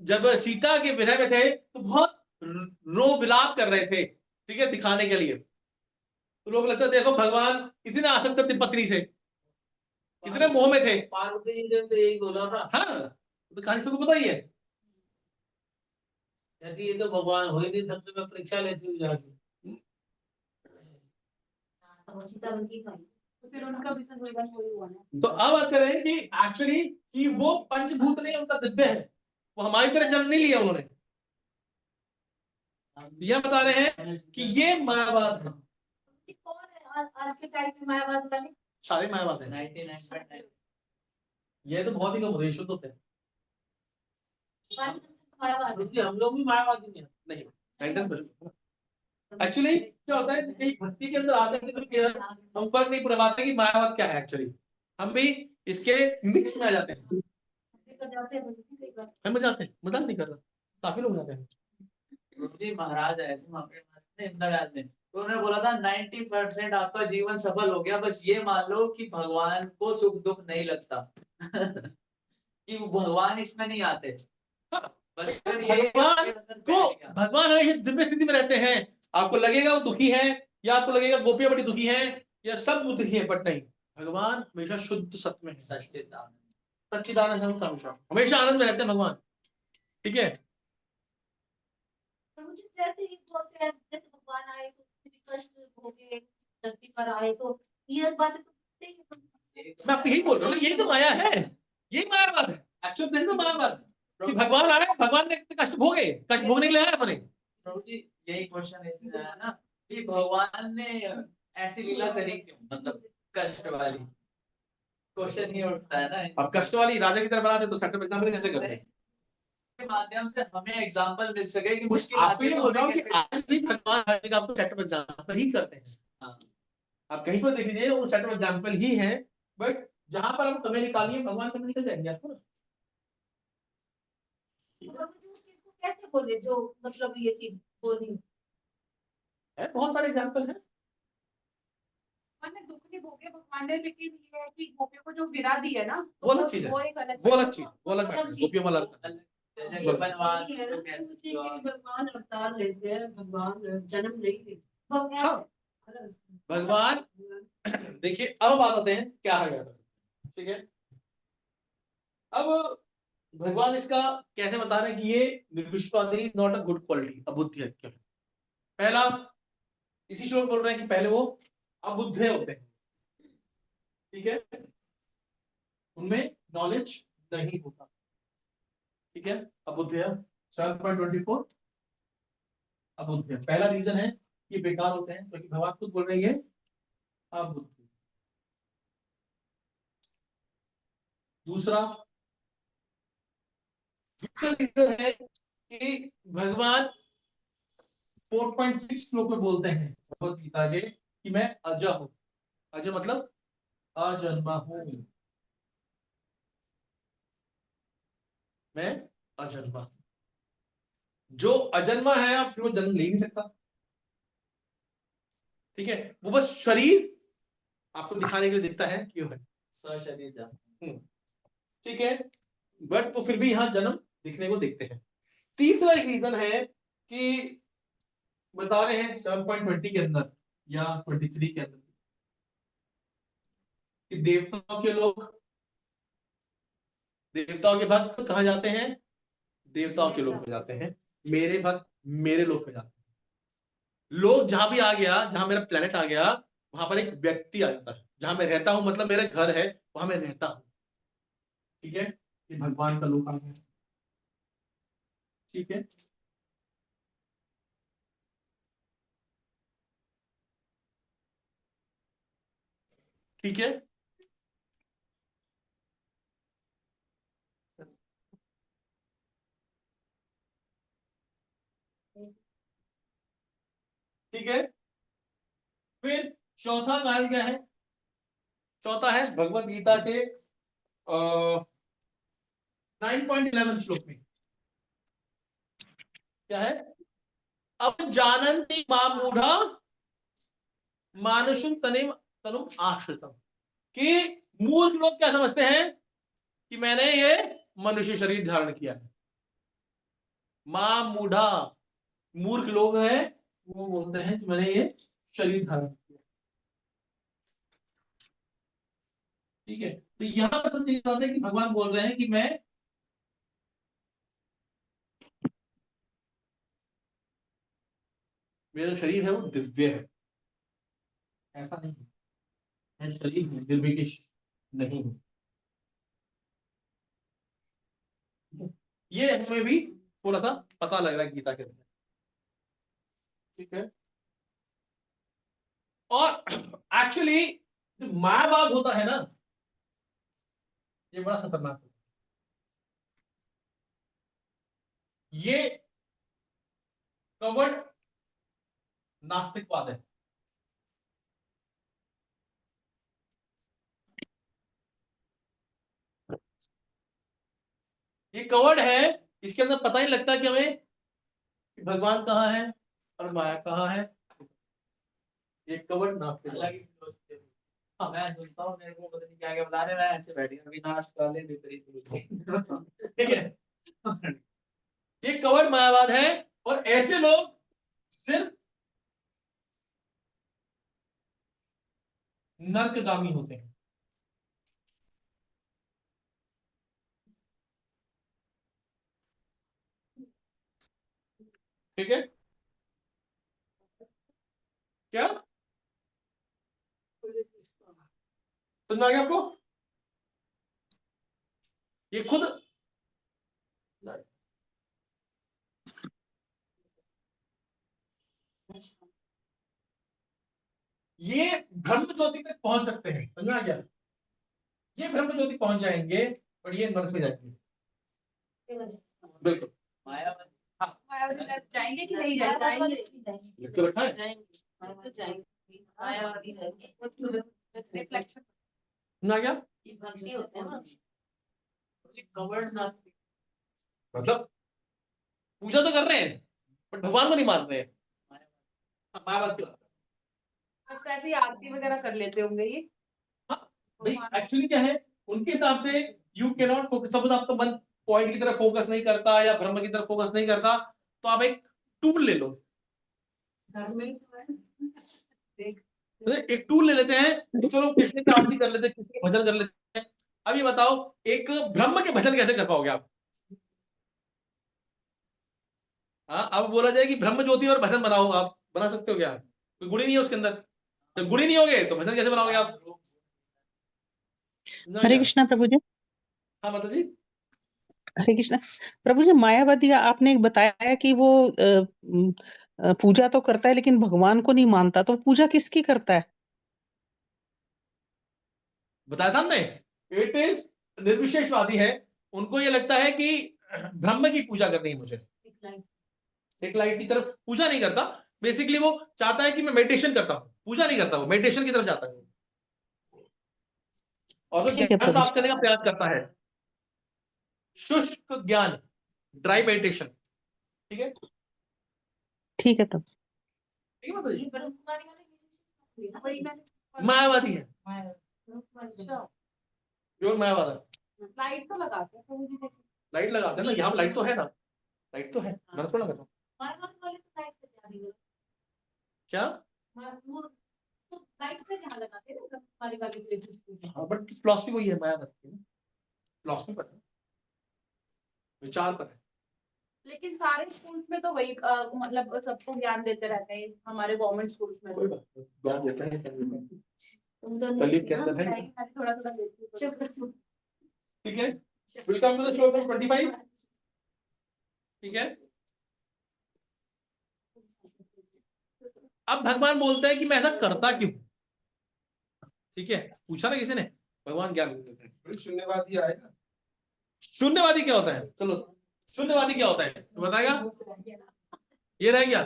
जब सीता के विरह में थे तो बहुत रो विलाप कर रहे थे, ठीक है, दिखाने के लिए। तो लोग लगता है देखो भगवान कितने आसक्त थे पत्नी से, कितने मोह में थे। पार्वती जी ने तो यही बोला था। हाँ, तो कहानी सबको पता ही है। कहती ये तो भगवान हो ही नहीं सकते, मैं परीक्षा लेती हूँ जाके। तो फिर उनका भी तो वही हुआ ना। तो अब बात कर रहे हैं कि एक्चुअली कि वो पंचभूत नहीं, उनका दिव्य है, वो हमारी तरह जन्म नहीं लिया उन्होंने। यह बता रहे हैं कि ये मायावाद है। कौन है आज के टाइम में मायावाद वाले? सारे मायावाद है। 99.9। ये तो बहुत ही कम होते, शुद्ध होते हैं। मायावाद क्योंकि हम लोग भी मायावादी नहीं। एक्चुअली क्या होता है कि भक्ति के अंदर आते हैं तो हम फर्क नहीं पाते कि मायावाद क्या है। एक्चुअली हम भी इसके मिक्स में आ जाते हैं, हम जाते हैं, मजाक नहीं कर रहा, काफी लोग जाते हैं। जी महाराज आए थे वहाँ पे अहमदाबाद में, तो उन्होंने बोला था 90% आपका जीवन सफल हो गया, बस ये मान लो कि भगवान को सुख दुख नहीं लगता। कि भगवान इसमें नहीं आते। बस भगवान हमेशा दिव्य स्थिति में रहते हैं। आपको लगेगा वो दुखी है, या आपको लगेगा गोपियां बड़ी दुखी हैं, या सब दुखी है, बट नहीं, भगवान हमेशा शुद्ध सत्य में है, सच्चिदानंद है, हमेशा हमेशा आनंद में रहते हैं भगवान। ठीक है, जैसे ही बोलते हैं जैसे भगवान आए तो कष्ट भोगे, धरती पर आए, तो ये बात मैं आपको यही बोल रहा हूँ, यही तो माया है, यही मायावाद है। एक्चुअली दिस इज मायावाद कि भगवान आए, भगवान ने कष्ट भोगे, कष्ट भोगने के लिए आए अपने। प्रभु जी यही क्वेश्चन है ना कि भगवान ने ऐसी लीला करी क्यों, मतलब कष्ट वाली क्वेश्चन ही उठता है ना। अब कष्ट वाली राजा की तरह बनाते तो सेट एग्जाम्पल कैसे करते हैं? के माध्यम से हमें एग्जांपल मिल सके कि मुश्किल आपको ये बोल रहा हूँ कि आज भी भगवान हर जगह आपको सेट एग्जाम्पल ही करते हैं। हाँ। आप कहीं पर देख लीजिए वो सेट एग्जाम्पल ही है, बट जहां पर हम कमी निकालिए भगवान कमी निकल जाएंगे आपको। उस चीज को कैसे बोले जो मतलब ये चीज बोलनी है, बहुत सारे एग्जाम्पल हैं। भगवान ने दुख नहीं भोगे, भगवान ने लेकिन ये है कि गोपियों को जो विरा दी है ना, वो अलग चीज है, वो एक अलग वो अलग चीज, वो अलग मैटर है, गोपियों वाला जैसे बनवास को कह सकते हो। भगवान अवतार लेते हैं, भगवान जन्म नहीं लेते। हाँ, भगवान देखिए अब बात आते हैं क्या है। ठीक है, अब भगवान इसका कैसे बता रहे हैं कि ये निर्विश्वासी is not a good quality, अबुद्धि है। पहला इसी श्लोक बोल रहे हैं कि पहले वो अबुद्धे होते हैं, ठीक है, उनमें नॉलेज नहीं होता। ठीक है, अबुद्धे 7.24 अबुद्धे। पहला रीजन है ये बेकार होते हैं, क्योंकि भगवान खुद बोल रही है आप बुद्धि। दूसरा रीजन है कि भगवान 4.6 श्लोक में बोलते हैं भगवत गीता के कि मैं अज हूं। अज मतलब अजन्मा हूं, मैं अजन्मा हूं। जो अजन्मा है आप फिर वो जन्म ले नहीं सकता, ठीक है। वो बस शरीर आपको दिखाने के लिए दिखता है क्यों है सशरीर। ठीक है, बट वो फिर भी यहाँ जन्म दिखने को देखते हैं। तीसरा एक रीजन है कि बता रहे हैं 7.20 के अंदर या 23 के अंदर कि देवताओं के भक्त कहाँ जाते हैं, देवताओं के लोक में जाते हैं, मेरे भक्त मेरे लोक में जाते हैं। लोग जहां भी आ गया, जहां मेरा प्लेनेट आ गया, वहां पर एक व्यक्ति आ जाता है। जहां मैं रहता हूं मतलब मेरा घर है, वहां मैं रहता हूं, ठीक है। ये भगवान का लोक आ गया, ठीक है। ठीक है, ठीक है। फिर चौथा कारण क्या है, चौथा है भगवत गीता के 9.11 श्लोक में क्या है, अब जानन्ति मां मूढ़ा मानुषम तनिम तनुम आश्रितम, कि मूर्ख लोग क्या समझते हैं कि मैंने ये मनुष्य शरीर धारण किया है। मां मूढ़ा, मूर्ख लोग हैं वो बोलते हैं कि मैंने ये शरीर धारण किया, ठीक है। तो यहां पर चीज बात है कि भगवान बोल रहे हैं कि मैं मेरा शरीर है वो दिव्य है, ऐसा नहीं है मैं शरीर हूं दिव्य की नहीं हूं। ये हमें भी थोड़ा सा पता लग रहा है गीता के अंदर, ठीक है। और एक्चुअली जो मायावाद होता है ना, ये बड़ा खतरनाक है। ये कवर्ड नास्तिकवाद है। ये कवर्ड है, इसके अंदर पता ही लगता है कि हमें कि भगवान कहाँ है और माया कहाँ है। ये कवर्ड नास्तिकवाद। हाँ, मैं सुनता हूँ, मेरे को पता नहीं क्या क्या बता रहे हैं, मैं ऐसे बैठ गया विनाश काले विपरीत बुद्धि। ठीक है, ये कवर्ड मायावाद है और ऐसे लोग सिर्फ नर्कगामी होते हैं, ठीक है। क्या समझ आ गया आपको, ये खुद ये ब्रह्म ज्योति तक पहुंच सकते हैं, समझ आ गया। ये ब्रह्म ज्योति पहुंच जाएंगे और ये नर्क में जाएंगे, बिल्कुल। मायावादी मायावती तक जाएंगे कि नहीं जाएंगे? लिख के रखा है, रिफ्लेक्शन समझ आ गया। भक्ति होते हैं ना, कवर्ड नास्तिक। मतलब पूजा तो कर रहे हैं बट भगवान को नहीं मान रहे हैं, मायावाद की बात। बस ऐसे ही आरती वगैरह कर लेते होंगे ये। भाई एक्चुअली क्या है उनके हिसाब से, you can not focus, suppose आपका मन पॉइंट की तरफ फोकस नहीं करता या ब्रह्म की तरफ फोकस नहीं करता, तो आप एक टूल ले लो, एक टूल ले लेते हैं, तो चलो कृष्ण की आरती कर लेते हैं, कृष्ण के भजन कर लेते हैं। अब ये बताओ एक ब्रह्म के भजन कैसे कर पाओगे आप? हाँ, अब बोला जाए कि ब्रह्म ज्योति और भजन बनाओ, आप बना सकते हो क्या? कोई गुण ही नहीं है उसके अंदर, जब गुण ही नहीं होगे तो भजन कैसे बनाओगे आप? हरे कृष्णा प्रभु जी। हाँ माता जी। हरे कृष्णा प्रभु जी, मायावादी आपने बताया कि वो पूजा तो करता है लेकिन भगवान को नहीं मानता, तो पूजा किसकी करता है? बताया था हमने, इट इज निर्विशेषवादी है, उनको ये लगता है कि ब्रह्म की पूजा करनी है मुझे, एक लाइट की तरफ पूजा नहीं करता। बेसिकली वो चाहता है कि मैं मेडिटेशन करता हूं, पूजा नहीं करता, वो मेडिटेशन की तरफ जाता है और वो ठीक है ज्ञान प्रभु प्राप्त करने का प्रयास करता है, शुष्क ज्ञान, ड्राई मेडिटेशन। ठीक है, ठीक है प्रभु। ठीक है माता जी। ये ब्रह्म कुमारी वाले ये बड़ी मैंने मायावादी है, अच्छा प्योर मायावादी। लाइट तो लगाते हैं प्रभु जी जैसे लाइट लगाते हैं ना, यहाँ लाइट तो है ना, लाइट तो है, मैं थोड़ा कर रहा हूँ। मारवाड़ी वाले तो लाइट पे जा रही है क्या? वो तो लाइट पे जहाँ लगाते हैं ना ब्रह्म कुमारी वाली प्लेस हाँ बट फिलॉसफी वही है, मायावादी फिलॉसफी पर है, विचार पर है। लेकिन सारे स्कूल्स में तो वही मतलब सबको ज्ञान देते रहते हैं हमारे गवर्नमेंट स्कूल्स में कोई बात नहीं, ज्ञान देता है, क्या देता है। तुम तो कलयुग के अंदर है। थोड़ा थोड़ा देती हूँ ठीक है, वेलकम टू द श्लोक नंबर 25। ठीक है, अब भगवान बोलते हैं कि मैं ऐसा करता क्यों। ठीक है, पूछा ना किसी ने, भगवान ज्ञान देते हैं। शून्यवादी आएगा। शून्यवादी क्या होता है, चलो शून्यवादी क्या होता है तो बताएगा। ये रह गया,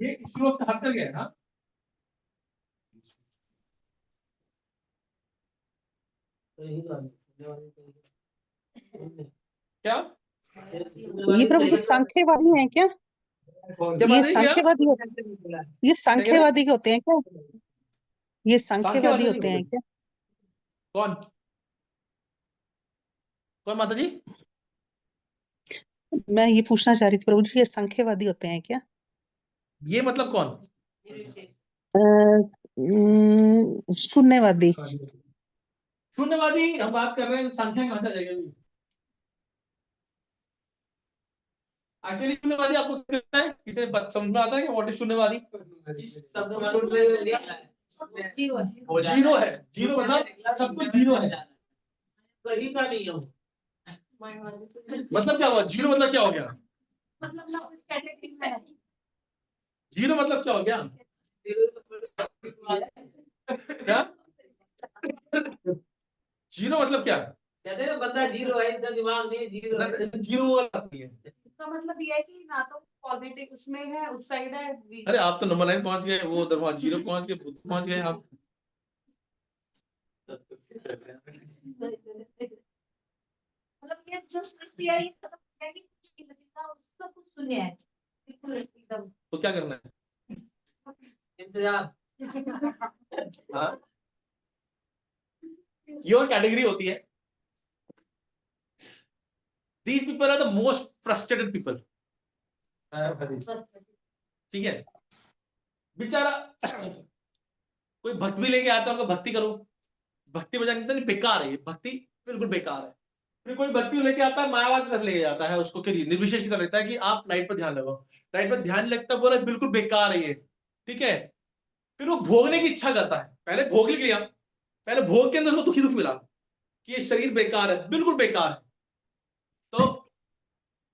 ये श्लोक से हट कर गया ना। क्या ये प्रभु जी सांख्यवादी हैं क्या? क्या ये बात है, क्या सांख्यवादी ये सांख्यवादी के होते हैं क्या? ये सांख्यवादी सांख्यवादी होते हैं क्या? कौन कौन माता जी? मैं ये पूछना चाह रही थी प्रभु जी, ये सांख्यवादी होते हैं क्या? ये मतलब कौन? शून्यवादी। शून्यवादी हम बात कर रहे हैं, संख्या में भाषा जाएगी। एक्चुअली शून्यवादी आपको किसने है, किसी ने समझ में आता है कि व्हाट इज शून्यवादी? जीरो है, जीरो मतलब सब कुछ जीरो है, सही का नहीं हूँ। मतलब क्या हुआ, जीरो मतलब क्या हो गया, मतलब ना उस कैटेगरी में है जीरो मतलब क्या हो गया, क्या जीरो मतलब क्या? कहते हैं ना बंदा जीरो है, इसका दिमाग नहीं जीरो है। जीरो वाला नहीं है। इसका मतलब ये है कि ना तो पॉजिटिव उसमें है उस साइड है अरे आप तो नंबर 9 पहुंच गए, वो उधर वहां जीरो पहुंच गए, पहुंच गए आप। मतलब ये जो सृष्टि है ये मतलब है कि कुछ की रचना उसका कुछ शून्य है बिल्कुल एकदम तो क्या करना है, इंतजार। हाँ ये और कैटेगरी होती है। These people are the most frustrated people। ठीक है, बेचारा कोई भक्त भी लेके आता है, उनको भक्ति करो, भक्ति बजाने नहीं, बेकार है ये भक्ति, बिल्कुल बेकार है। फिर कोई भक्ति लेके आता है, मायावाद की तरफ लेके जाता है उसको, निर्विशेष की तरफ लेता है कि आप लाइट पर ध्यान लगाओ, लाइट पर ध्यान लगता है, बोला बिल्कुल बेकार है ये। ठीक है, फिर वो भोगने की इच्छा करता है, पहले भोग लिया, पहले भोग के अंदर उसको दुखी दुखी मिला कि ये शरीर बेकार है, बिल्कुल बेकार है, तो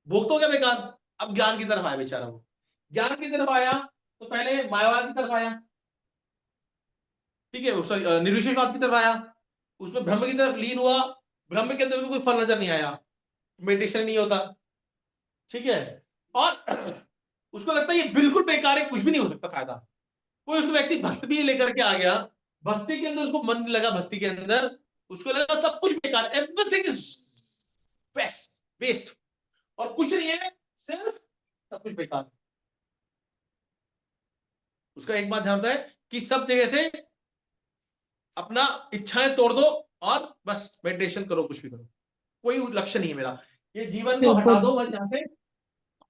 भोग तो क्या बेकार। अब ज्ञान की तरफ आया बेचारा, वो ज्ञान की तरफ आया तो पहले मायावाद की तरफ आया, ठीक है, सॉरी निर्विशेषवाद की तरफ आया, उसमें ब्रह्म की तरफ लीन हुआ, ब्रह्म के अंदर भी कोई फल नजर नहीं आया, मेडिटेशन नहीं होता। ठीक है, और उसको लगता है ये बिल्कुल बेकार है, कुछ भी नहीं हो सकता फायदा। कोई उसको व्यक्ति भक्ति भी लेकर के आ गया, भक्ति के अंदर उसको मन लगा, भक्ति के अंदर उसको लगा सब कुछ बेकार, एवरीथिंग इज बेस्ट वेस्ट, और कुछ नहीं है, सिर्फ सब कुछ बेकार। उसका एक बात ध्यान होता है कि सब जगह से अपना इच्छाएं तोड़ दो और बस मेडिटेशन करो, कुछ भी करो, कोई लक्ष्य नहीं है मेरा, ये जीवन को हटा दो बस यहाँ से।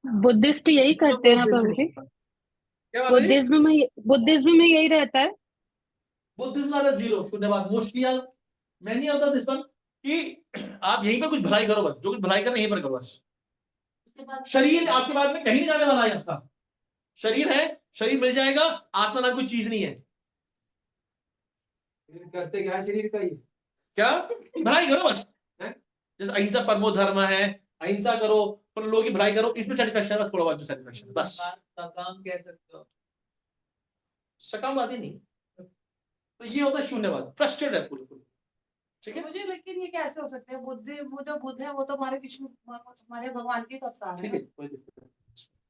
बुद्धिस्ट यही करते हैं ना प्रभु जी? क्या बात है? बुद्धिज्म में यही रहता है। बुद्धिज्म वाला जीरो शून्यवाद, मोस्टली मैनी होता दिस वन कि आप यहीं पर कुछ भलाई करो, बस जो कुछ भलाई करना यहीं पर करो बस। शरीर आपके बाद में कहीं नहीं जाने वाला है, आपका शरीर है, शरीर मिल जाएगा, आत्मा नाम कोई चीज नहीं है। करते क्या शरीर का ही, क्या भलाई करो बस, जैसे अहिंसा परमो धर्म है, अहिंसा करो पर लोगों की भलाई करो, इसमें सेटिस्फेक्शन है, थोड़ा बहुत जो सेटिस्फेक्शन बस। सकाम कह सकते हो। सकामवादी नहीं, तो ये होता है शून्यवाद, फ्रस्ट्रेटेड है पूरे पूरे। ठीक है, मुझे लेकिन ये कैसे हो सकते हैं? बुद्ध, वो जो बुद्ध है वो तो हमारे विष्णु, हमारे भगवान की तो अवतार है ठीक ना। है, कोई दिक्कत नहीं।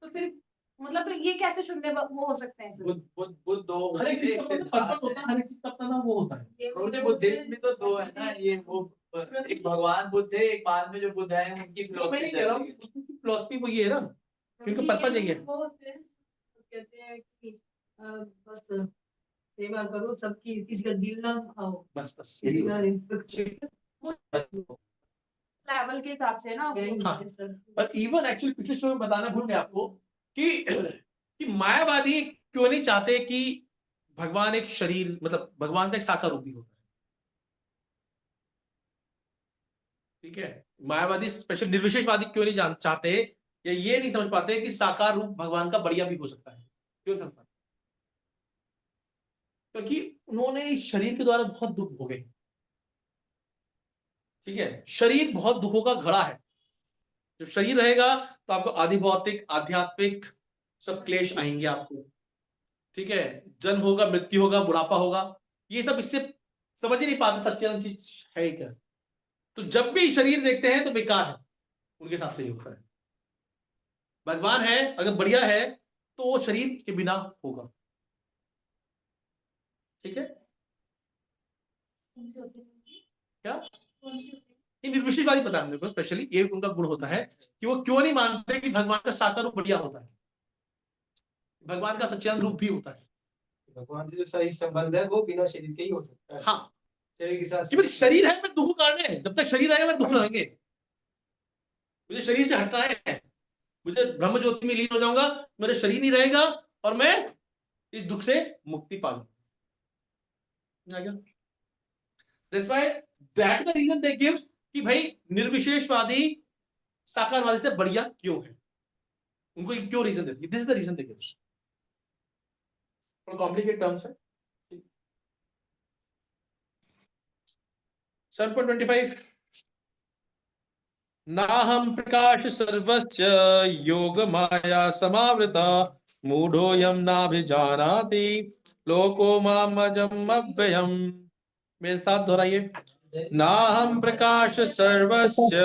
तो फिर मतलब ये कैसे शून्य वो हो सकते हैं? बुद्ध बुद्ध बुद्ध दो हर एक चीज एक का अपना पर्पस होता है, हर एक चीज का अपना ना वो होता है। मुझे बुद्धिज्म में तो दो है ना, ये वो एक भगवान बुद्ध है, एक बाद में जो बुद्ध है उनकी तो मैं फिलोसफी नहीं कह रहा हूँ, फिलोसफी वो ये है ना, उनका पर्पस यही है। वो होते हैं, वो कहते हैं कि बस सेवा करो सबकी, किसी का दिल ना दुखाओ, बस बस किसी यही का ठीक है। लेवल के हिसाब से ना। हाँ, पर इवन एक्चुअली पिछले शो में बताना भूल गया आपको कि मायावादी क्यों नहीं चाहते कि भगवान एक शरीर, मतलब भगवान का एक साकार रूप भी होता है। ठीक है, मायावादी स्पेशल निर्विशेषवादी क्यों नहीं चाहते, या ये नहीं समझ पाते कि साकार रूप भगवान का बढ़िया भी हो सकता है। क्यों समझ पाते? क्योंकि उन्होंने इस शरीर के द्वारा बहुत दुख भोगे। ठीक है, शरीर बहुत दुखों का घड़ा है। जब शरीर रहेगा तो आपको आदि भौतिक आध्यात्मिक सब क्लेश आएंगे आपको। ठीक है, जन्म होगा, मृत्यु होगा, बुढ़ापा होगा, ये सब इससे समझ ही नहीं पाते सच्ची चीज है क्या। तो जब भी शरीर देखते हैं तो बेकार है, उनके साथ सही होता है। भगवान है अगर बढ़िया है तो वो शरीर के बिना होगा। ठीक है, क्या ये निर्विशेषवादी पता है मेरे को, स्पेशली ये उनका गुण होता है कि वो क्यों नहीं मानते कि भगवान का साकार रूप बढ़िया होता है, भगवान का सच्चिदानंद रूप भी होता है। भगवान से जो सही संबंध है वो बिना शरीर के ही हो सकता है। हाँ, शरीर के साथ क्योंकि शरीर है मैं दुख कारण है, जब तक शरीर आएगा मेरे दुख रहेंगे। मुझे शरीर से हटना है, मुझे ब्रह्म ज्योति में लीन हो जाऊंगा, मेरा शरीर नहीं रहेगा और मैं इस दुख से मुक्ति पा लूंगा। That's why that the reason they give कि भाई निर्विशेषवादी साकारवादी से बढ़िया क्यों है, उनको क्यों रीजन देती है। This is the reason they gives. Complicated terms है। 7.25 नाहं प्रकाश सर्वस्य योग माया समावृता मूढ़ोऽयं नाभिजानाति लोको मामजम् अव्ययम्। मेरे साथ दोहराइए, नाहं प्रकाश सर्वस्य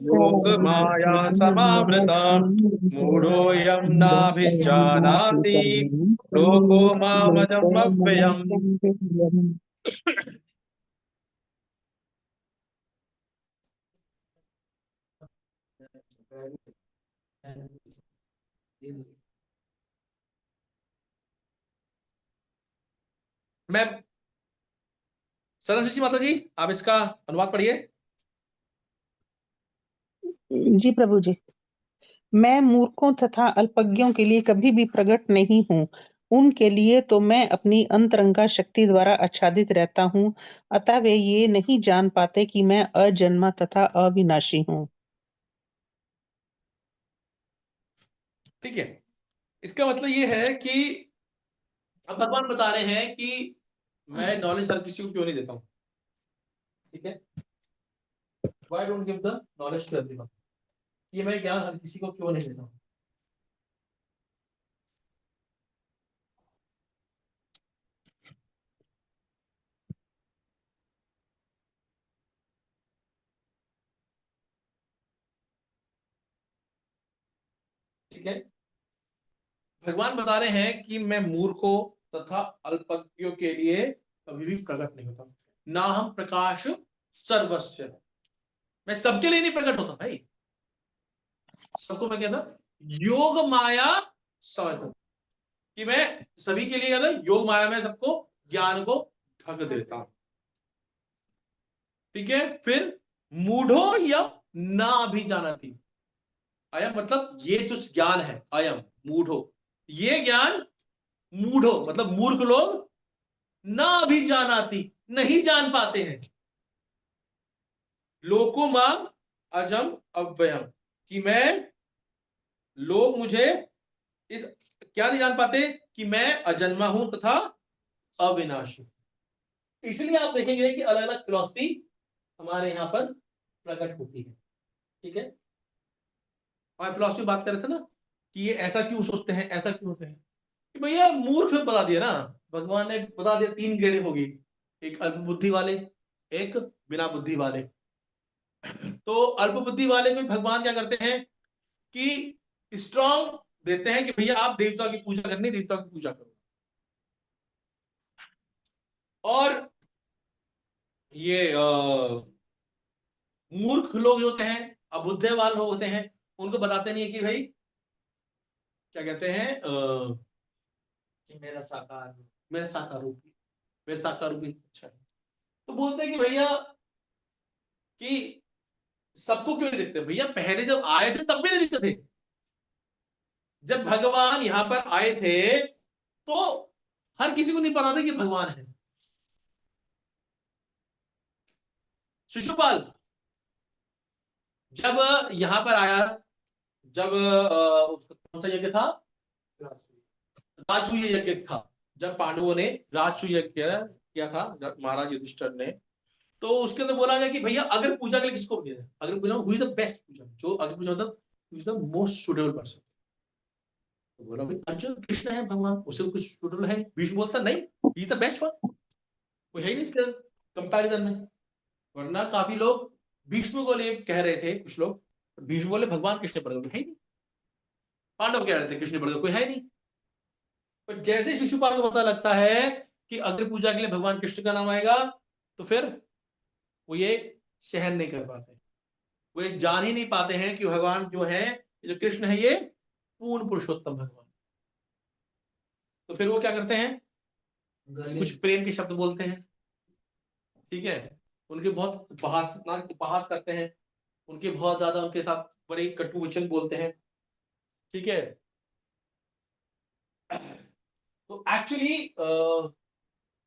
योग माया समावृता मूढ़ोऽयं नाभिजानाति लोको मामजम् अव्ययम्। मैं सरस्वती माता जी, आप इसका अनुवाद पढ़िए। जी प्रभु जी। मैं मूर्खों तथा अल्पज्ञों के लिए कभी भी प्रकट नहीं हूँ, उनके लिए तो मैं अपनी अंतरंगा शक्ति द्वारा आच्छादित रहता हूँ, अतः वे ये नहीं जान पाते कि मैं अजन्मा तथा अविनाशी हूँ। ठीक है, इसका मतलब ये है कि अब भगवान बता रहे हैं कि मैं नॉलेज हर किसी को क्यों नहीं देता हूं। ठीक है, why don't give the knowledge to everyone, ये मैं ज्ञान हर किसी को क्यों नहीं देता हूं। ठीक है, भगवान बता रहे हैं कि मैं मूर्खों तथा अल्पज्ञों के लिए कभी भी प्रकट नहीं होता, ना हम प्रकाश सर्वस्व, मैं सबके लिए नहीं प्रकट होता भाई। सबको मैं कहता योग माया समझता कि मैं सभी के लिए कहता योग माया में सबको ज्ञान को ढक देता हूं। ठीक है, फिर मूढ़ो या ना भी जाना थी, अयम मतलब ये जो ज्ञान है, अयम मूढ़ो, ये ज्ञान मूढ़ो मतलब मूर्ख लोग ना भी जानाती नहीं जान पाते हैं। लोको मां अजम अव्ययम, कि मैं लोग मुझे इस क्या नहीं जान पाते कि मैं अजन्मा हूं तथा अविनाशी। इसलिए आप देखेंगे कि अलग अलग फिलॉसफी हमारे यहां पर प्रकट होती है। ठीक है, और फिलॉसफी बात कर रहे थे ना कि ये ऐसा क्यों सोचते हैं, ऐसा क्यों होते हैं, कि भैया मूर्ख बता दिया ना, भगवान ने बता दिया 3 ग्रेड होगी, एक अल्प बुद्धि वाले, एक बिना बुद्धि वाले। तो अल्प बुद्धि वाले को भगवान क्या करते हैं कि स्ट्रॉन्ग देते हैं कि भैया आप देवता की पूजा करनी, देवता की पूजा करो। और ये मूर्ख लोग होते हैं, अबुद्धे वाले लोग होते हैं, उनको बताते नहीं है कि भाई क्या कहते हैं कि मेरा साकार मेरा साकार रूप, मेरा साकार रूप अच्छा है। तो बोलते हैं कि भैया कि सबको क्यों नहीं दिखते भैया, पहले जब आए थे तब भी नहीं दिखते थे। जब भगवान यहां पर आए थे तो हर किसी को नहीं पता था कि भगवान है। शिशुपाल जब यहां पर आया, जब कौन सा यज्ञ था, राजसूय यज्ञ था, जब पांडवों ने राजसूय यज्ञ किया था महाराज युधिष्ठिर ने, तो उसके अंदर बोला गया कि भैया अगर पूजा के लिए किसको दिया है, अगर पूजा हु इज द बेस्ट पूजा, जो अगर पूजा मतलब who is the most suitable person. तो बोला भाई अर्जुन, कृष्ण है भगवान, उससे कुछ सुटेबल है? भीष्म बोलता नहीं, he is the best one, कोई है ही नहीं इसके कंपैरिजन में। वरना काफी लोग भीष्म को लिए कह रहे थे, कुछ लोग भीष्म बोले भगवान कृष्ण पर है ही नहीं, पांडव कह रहे थे कृष्ण पर कोई है नहीं। पर जैसे शिशुपाल को पता लगता है कि अग्र पूजा के लिए भगवान कृष्ण का नाम आएगा, तो फिर वो ये सहन नहीं कर पाते, वो ये जान ही नहीं पाते हैं कि भगवान जो है, जो कृष्ण है, ये पूर्ण पुरुषोत्तम भगवान। तो फिर वो क्या करते हैं, कुछ प्रेम के शब्द बोलते हैं, ठीक है, उनके बहुत उपहास करते हैं, उनके बहुत ज्यादा उनके साथ बड़े कटु वचन बोलते हैं, ठीक है। तो एक्चुअली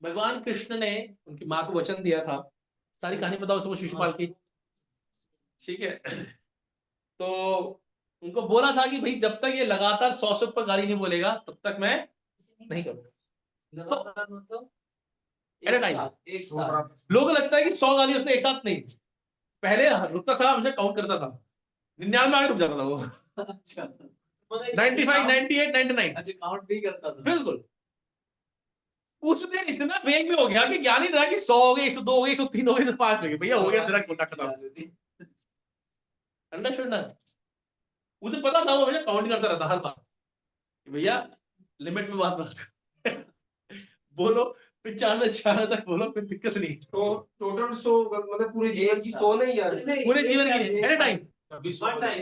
भगवान कृष्ण ने उनकी माँ को वचन दिया था, सारी कहानी बताओ सबको शिशुपाल की, ठीक है। तो उनको बोला था कि भाई जब तक ये लगातार 100 से ऊपर गाली नहीं बोलेगा तब तक मैं नहीं करूंगा। तो एक साथ लोगों को लगता है कि 100 गाली रुकते एक साथ नहीं, पहले रुकता था, मुझे काउंट करता था, 99 आगे रुक जाता था वो। अच्छा 95, 98, 99 अच्छा काउंट भी करता था। बिल्कुल। उस दिन इतना वेग में हो गया कि ज्ञान ही रहा कि 100 हो गए, 102 हो गए, 103 हो गए, 105 हो गए, भैया हो गया जरा कोटा खत्म। अंडरस्टूड ना? उसे पता था, वो भैया काउंट करता रहता हर बार, भैया लिमिट में बात मत बोलो, 95 96 तक बोलो, कोई दिक्कत नहीं। तो टोटल 100 मतलब पूरे जीवन की 100 नहीं यार, पूरे जीवन की एट ए टाइम, एक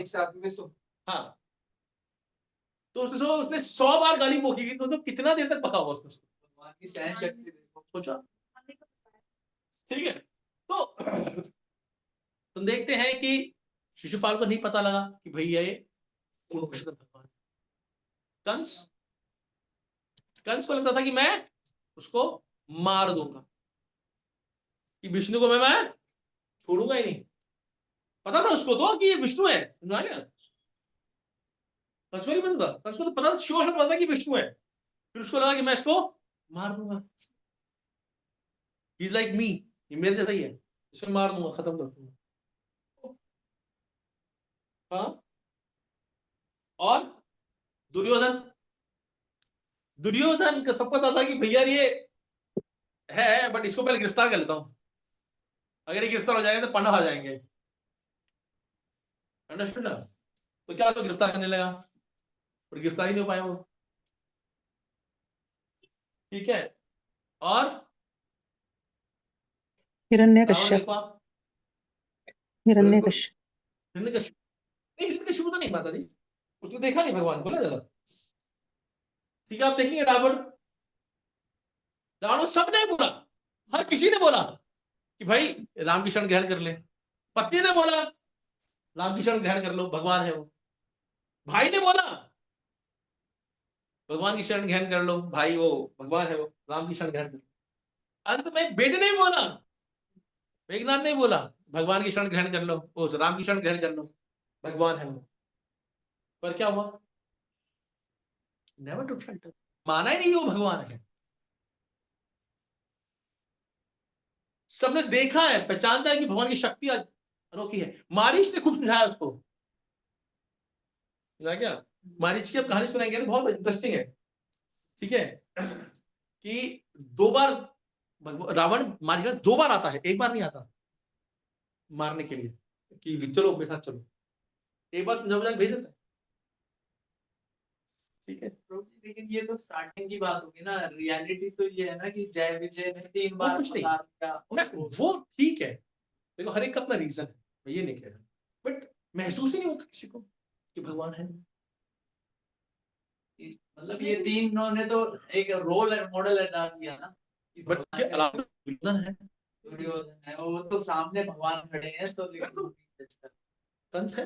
साथ में 100। हाँ तो उसने 100 बार गाली पोकी, तो कितना देर तक पका हुआ उसने, भगवान की सहन शक्ति देखो, सोचा, ठीक है। तो तुम देखते हैं कि शिशुपाल को नहीं पता लगा कि भैया ये भगवान। कंस को लगता था कि मैं उसको मार दूंगा, कि विष्णु को मैं छोड़ूंगा ही नहीं। पता था उसको तो कि ये विष्णु है, समझा क्या? कंस को नहीं पता था, कंस को तो पता था, श्योर पता था कि विष्णु है, फिर उसको लगा कि मैं इसको मार दूंगा, He's like me, ये मेरे जैसा ही है, इसको मार दूंगा, खत्म कर दूंगा। हाँ, और दुर्योधन का सब पता था कि भैया ये है, बट इसको पहले गिरफ्तार कर लेता हूं, अगर ये गिरफ्तार हो जाएगा तो पांडव आ जाएंगे। अंडरस्टूड ना? तो क्या तो गिरफ्तार करने लगा, पर गिरफ्तार ही नहीं हो पाया वो, ठीक है। और हिरण्यकश्यप। हिरण्यकश्यप हिरण्यकश्यप नहीं, हिरण्यकश्यप तो नहीं माता जी, उसने देखा नहीं भगवान को ना ज्यादा, ठीक है। आप देखेंगे रावण सबने बोला, हर किसी ने बोला कि भाई राम की शरण ग्रहण कर ले, पत्नी ने बोला राम की शरण ग्रहण कर लो, भगवान है वो, भाई ने बोला भगवान की शरण ग्रहण कर लो, भाई वो भगवान है वो, राम की शरण ग्रहण कर लो। अंत में बेटे ने बोला, मेघनाथ ने बोला भगवान की शरण ग्रहण कर लो, उस राम की शरण ग्रहण कर लो, भगवान है वो। पर क्या हुआ, नेवर टुक शेल्टर, माना ही नहीं वो भगवान है। सबने देखा है, पहचानता है कि भगवान की शक्ति अनोखी है। मारीच ने खूब समझाया उसको, क्या मारीच की अब कहानी सुनाएंगे ना, बहुत इंटरेस्टिंग है। ठीक है कि 2 बार रावण मारीच के पास 2 बार आता है, 1 बार नहीं आता मारने के लिए कि चलो मेरे साथ चलो, 1 बार समझा बुझा के भेज देता है। ठीक है, लेकिन ये तो स्टार्टिंग की बात होगी ना, रियलिटी तो ये है ना कि जय विजय ने 3 वो बार कुछ नहीं, प्रहार किया वो ठीक है, देखो हर एक का अपना रीजन है, मैं ये नहीं कह रहा, बट महसूस ही नहीं होता किसी को कि भगवान है। मतलब ये तीनों ने तो एक रोल मॉडल अदा किया ना कि बट भगवान के का अलावा दुर्योधन है, दुर्योधन है, वो तो सामने भगवान खड़े हैं तो लेकिन कंस है।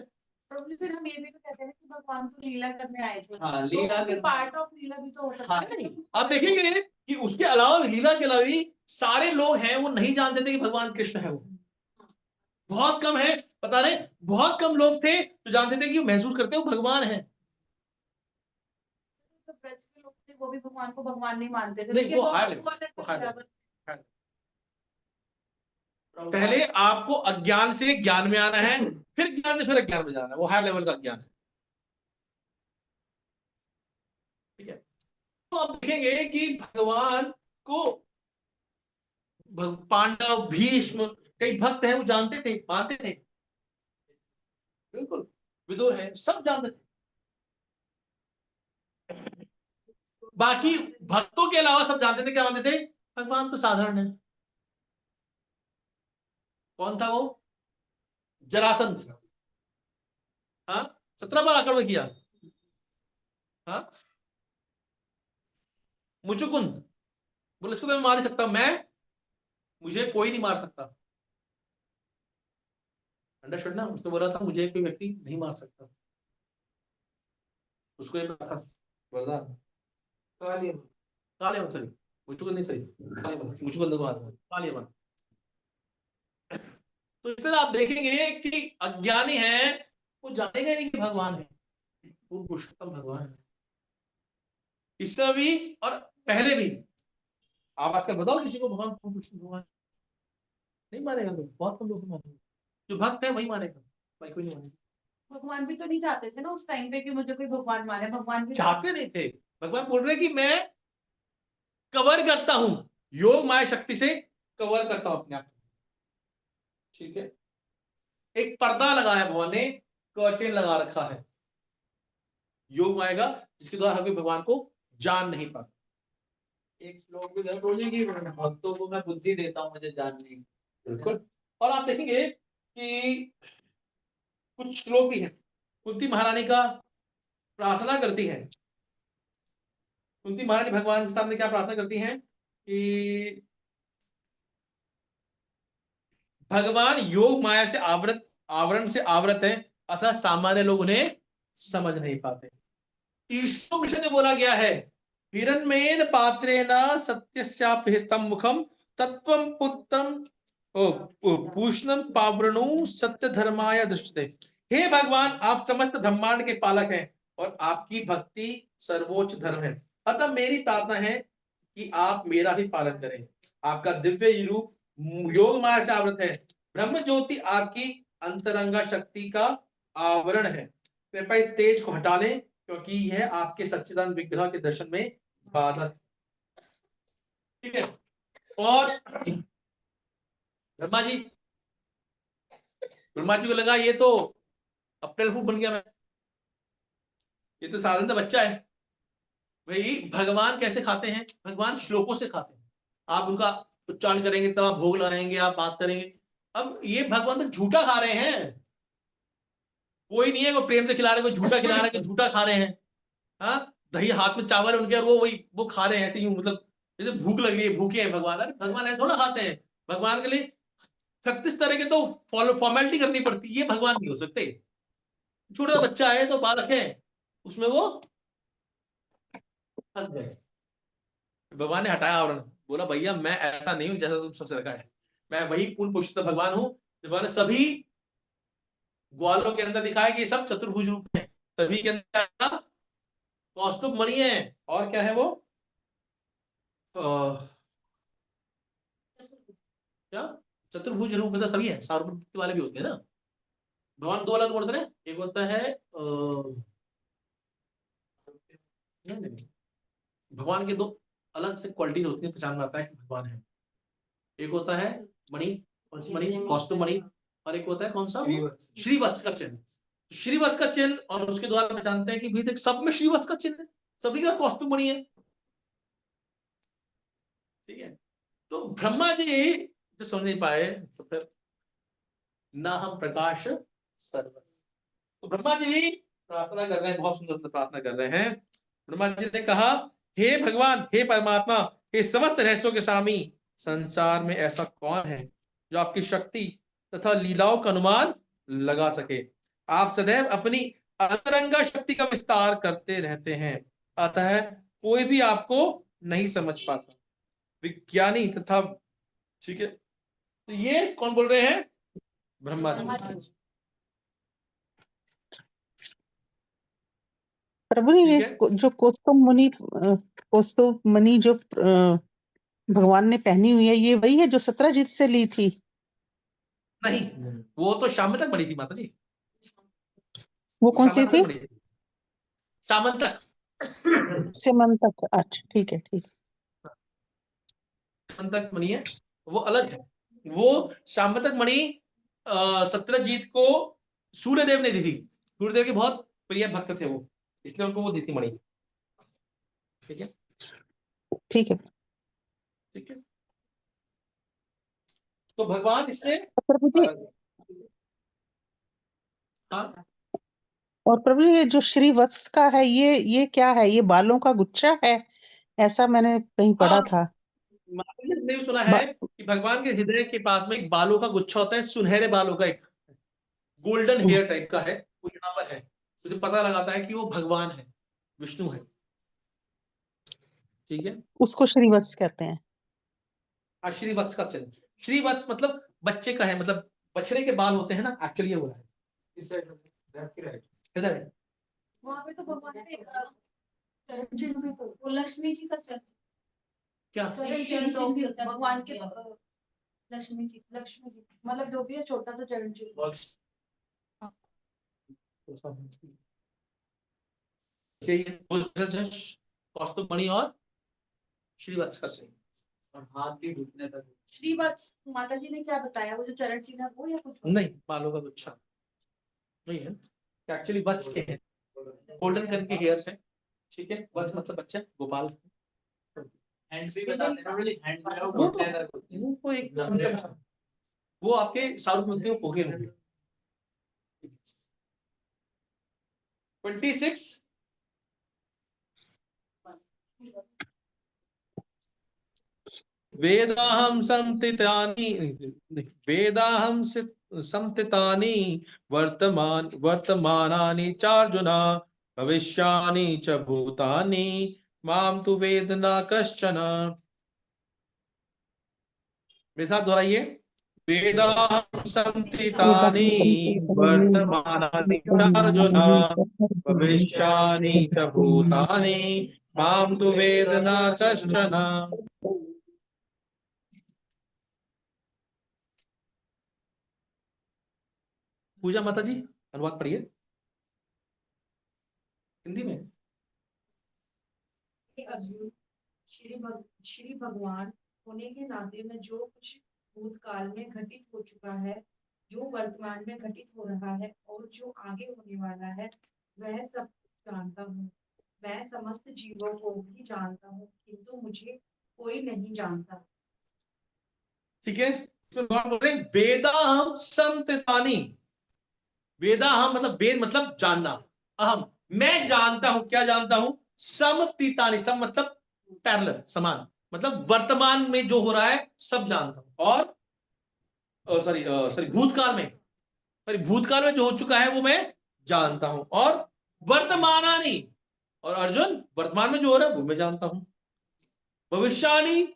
प्रभु जी हम ये भी तो कहते हैं कि भगवान तो लीला करने आए थे। हाँ, लीला करने पार्ट ऑफ लीला भी तो हो सकता है। नहीं, आप देखेंगे कि उसके अलावा लीला के अलावा भी सारे लोग हैं वो नहीं जानते थे कि भगवान कृष्ण है। वो बहुत कम है, पता नहीं बहुत कम लोग थे जो जानते थे कि वो महसूस करते वो भगवान है। तो ब्रज के लोग थे वो भी भगवान को भगवान नहीं मानते थे। नहीं, वो हायर लेवल, वो हायर लेवल। पहले आपको अज्ञान से ज्ञान में आना है, फिर ज्ञान से फिर अज्ञान में जाना है, वो हायर लेवल का ज्ञान है। ठीक है, तो आप देखेंगे कि भगवान को पांडव भीष्म कई भक्त हैं वो जानते थे, मानते थे, बिल्कुल विदुर है, सब जानते थे। बाकी भक्तों के अलावा सब जानते थे, क्या मानते थे? भगवान तो साधारण है। कौन था वो? जरासंध। हाँ, 17 बार आक्रमण किया। हाँ, मुचुकुंद बोले इसको तो मैं मार ही सकता, मुझे कोई नहीं मार सकता। अंडरस्टूड ना, उसने बोला था मुझे कोई व्यक्ति नहीं मार सकता, उसको ये था वरदान। काले काले सॉरी, मुचुकुंद नहीं, सही काले मुचुकुंद को मारना, काले मन। तो इस तरह आप देखेंगे कि अज्ञानी है वो जानेगा नहीं कि भगवान है, वो पुरुषोत्तम भगवान है। इस तरह भी और पहले भी आप आजकल बताओ किसी को भगवान भगवान नहीं मानेगा, तो बहुत कम लोग मानेंगे, जो भक्त है वही मानेगा, भाई कोई नहीं मानेगा। भगवान भी तो नहीं चाहते थे ना उस टाइम पे कि मुझे कोई भगवान माने, भगवान भी चाहते नहीं थे, भगवान बोल रहे कि मैं कवर करता हूं, योग माया शक्ति से कवर करता हूं अपने आप। ठीक है, एक पर्दा लगाया भगवान ने, कर्टेन लगा रखा है योग माया का, जिसके द्वारा हमें भगवान को जान नहीं पाता। एक श्लोक भी बोले कि भक्तों को मैं बुद्धि देता हूँ मुझे जानने की। बिल्कुल, और आप देखेंगे कि कुछ श्लोक भी हैं, कुंती महारानी का प्रार्थना करती हैं। कुंती महारानी भगवान के सामने क्या प्रार्थना करती हैं कि भगवान योग माया से आवरण से आवृत है, अतः सामान्य लोग उन्हें समझ नहीं पाते। ईश्वर में बोला गया है, हिरण्मयेन पात्रेण सत्यस्यापिहितं मुखम तत्वं पुत्रम पूषणम पावृणु सत्य धर्माय दृष्टते। हे भगवान, आप समस्त ब्रह्मांड के पालक हैं और आपकी भक्ति सर्वोच्च धर्म है, अतः मेरी प्रार्थना है कि आप मेरा भी पालन करें। आपका दिव्य रूप योग माया से आवृत है, ब्रह्म ज्योति आपकी अंतरंगा शक्ति का आवरण है, कृपया इस तेज को हटा लें क्योंकि यह आपके सच्चिदानंद विग्रह के दर्शन में बाधक। ठीक है, और ब्रह्मा जी को लगा ये तो अप्रैल फूल बन गया, मैं ये तो साधारण सा बच्चा है। भाई भगवान कैसे खाते हैं? भगवान श्लोकों से खाते हैं, आप उनका उच्चारण करेंगे तब आप भोग लगाएंगे, आप बात करेंगे। अब ये भगवान तो झूठा खा रहे हैं, कोई नहीं है वो प्रेम से खिला रहे, कोई झूठा खिला रहा है, झूठा खा रहे हैं। हाँ, दही हाथ में चावल उनके और वो खा रहे हैं, मतलब जैसे भूख लग रही है, भूखे हैं भगवान। अरे भगवान ऐसे थोड़ा खाते हैं, भगवान के लिए 36 तरह के तो फॉर्मेलिटी करनी पड़ती है, ये भगवान नहीं हो सकते। छोटा बच्चा है तो बालक है, उसमें वो फंस गए। भगवान ने हटाया आवरण, बोला भैया मैं ऐसा नहीं हूं जैसा तुम सबसे रखा है, मैं वही पूर्ण पुरुषोत्तम भगवान हूं। भगवान ने सभी ग्वालों के अंदर दिखाया कि सब चतुर्भुज रूप है, सभी के अंदर कौस्तुभ मणि है, और क्या है वो क्या चतुर्भुज रूप में तो सभी है, सार्वभौमिक वाले भी होते हैं ना। भगवान 2 अलग होते हैं, एक होता है नहीं, भगवान के दो अलग से क्वालिटीज होती है, पहचान में आता है कि भगवान है। एक होता है मणि, कौन सी मणि? कौस्तुभ मणि। और एक होता है कौन सा? श्रीवत्स का चिन्ह। श्रीवत्स का चिन्ह, और उसके द्वारा पहचानते हैं कि भाई सब में श्रीवत्स का चिन्ह है, सभी का कौस्तुभ मणि है। ठीक है, तो ब्रह्मा जी जो समझ नहीं पाए तो फिर ना हम प्रकाश सर्वस। तो ब्रह्मा जी भी प्रार्थना कर रहे हैं, बहुत सुंदर प्रार्थना कर रहे हैं। ब्रह्मा जी ने कहा, हे भगवान, हे परमात्मा, हे समस्त रहस्यों के स्वामी, संसार में ऐसा कौन है जो आपकी शक्ति तथा लीलाओं का अनुमान लगा सके? आप सदैव अपनी अंतरंगा शक्ति का विस्तार करते रहते हैं, अतः कोई भी आपको नहीं समझ पाता। विज्ञानी तथा, ठीक है, तो ये कौन बोल रहे हैं? ब्रह्मा जी। प्रभु जी, ठीक ये है, जो कौस्तुभ मणि जो भगवान ने पहनी हुई है, ये वही है जो सत्रजीत से ली थी? नहीं, वो तो शाम तक बनी थी माता जी। वो कौन सी शामन थी? तक बनी थी, शामन तक। सिमंतक। अच्छा, ठीक है, ठीक। शामन तक मणि है, वो अलग है। वो शाम तक मणि सत्यजीत को सूर्यदेव ने दी थी। सूर्यदेव के बहुत प्रिय भक्त थे वो, इसलिए उनको वो दी थी मणि। ठीक है, ठीक है ठीक है। तो भगवान इससे प्रभु जी। अलग है। हाँ, और प्रभु जी, ये जो श्रीवत्स का है, ये क्या है? ये बालों का गुच्छा है, ऐसा मैंने कहीं पढ़ा हाँ, था। मैंने सुना बा, है कि भगवान के हृदय के पास में एक बालों का गुच्छा होता है, सुनहरे बालों का, एक गोल्डन हेयर टाइप का है, वो यहाँ पर है। मुझे पता लगाता है कि वो भगवान है, विष्णु है। ठीक है, उसको श्रीवत्स कहते हैं। श्रीवत्स का चिन्ह। श्रीवत्स मतलब बच्चे का है, मतलब बछड़े के बाल होते हैं ना, एक्चुअली ये हो रहा है। इस साइड से, लेफ्ट की राइट। इधर है। वहाँ पे तो भगवान के चरण चिन्ह भी तो, वो लक्ष्मी जी का चरण, क्या? चरण चिन्ह भी होता है भगवान के। लक्ष्मी जी मतलब जो भी है, छोटा सा चरण चिन्ह। कौस्तुभ मणि और श्रीवत्स का चिन्ह। और हाथ भी घुटने तक। श्रीवत्स माता जी ने क्या बताया, वो जो चरण चिन्ह है वो, या कुछ और? नहीं, बालों का गुच्छा नहीं है, एक्चुअली वत्स के हैं, गोल्डन करके हेयर्स हैं। ठीक है, वत्स मतलब बच्चा, गोपाल। हैंड्स भी बताते हैं ना, हैंड जो है वो वो घुटने तक होते हैं। वो एक वो आपके साउथ में होंगे 26। वेदाहम संतितानि, वेदाहम संतितानि वर्तमानानि चार्जुना, भविष्यानि च भूतानि, माम तु वेद न कश्चन। मेरे साथ दोहराइए, वेदाहम संतितानि वर्तमानानि चार्जुन, भविष्यानि च भूतानि, माम तु वेद न कश्चन। पूजा माता जी, अनुवाद पढ़िए हिंदी में। अर्जुन, श्री भगवान होने के नाते में जो कुछ भूतकाल में घटित हो चुका है, जो वर्तमान में घटित हो रहा है और जो आगे होने वाला है, वह सब जानता हूँ। मैं समस्त जीवों को भी जानता हूँ, किंतु मुझे कोई नहीं जानता। ठीक है, तो भगवान बोल रहे वेदाहम संतितानि। वेदाहम मतलब वेद मतलब जानना, अहम मैं जानता हूं। क्या जानता हूं? समतितानि, सम मतलब पैरेलल, समान, मतलब वर्तमान में जो हो रहा है सब जानता हूं। और सॉरी भूतकाल में, सॉरी भूतकाल में जो हो चुका है वो मैं जानता हूं। और वर्तमानानि, और अर्जुन वर्तमान में जो हो रहा है वो मैं जानता हूं। भविष्यानि,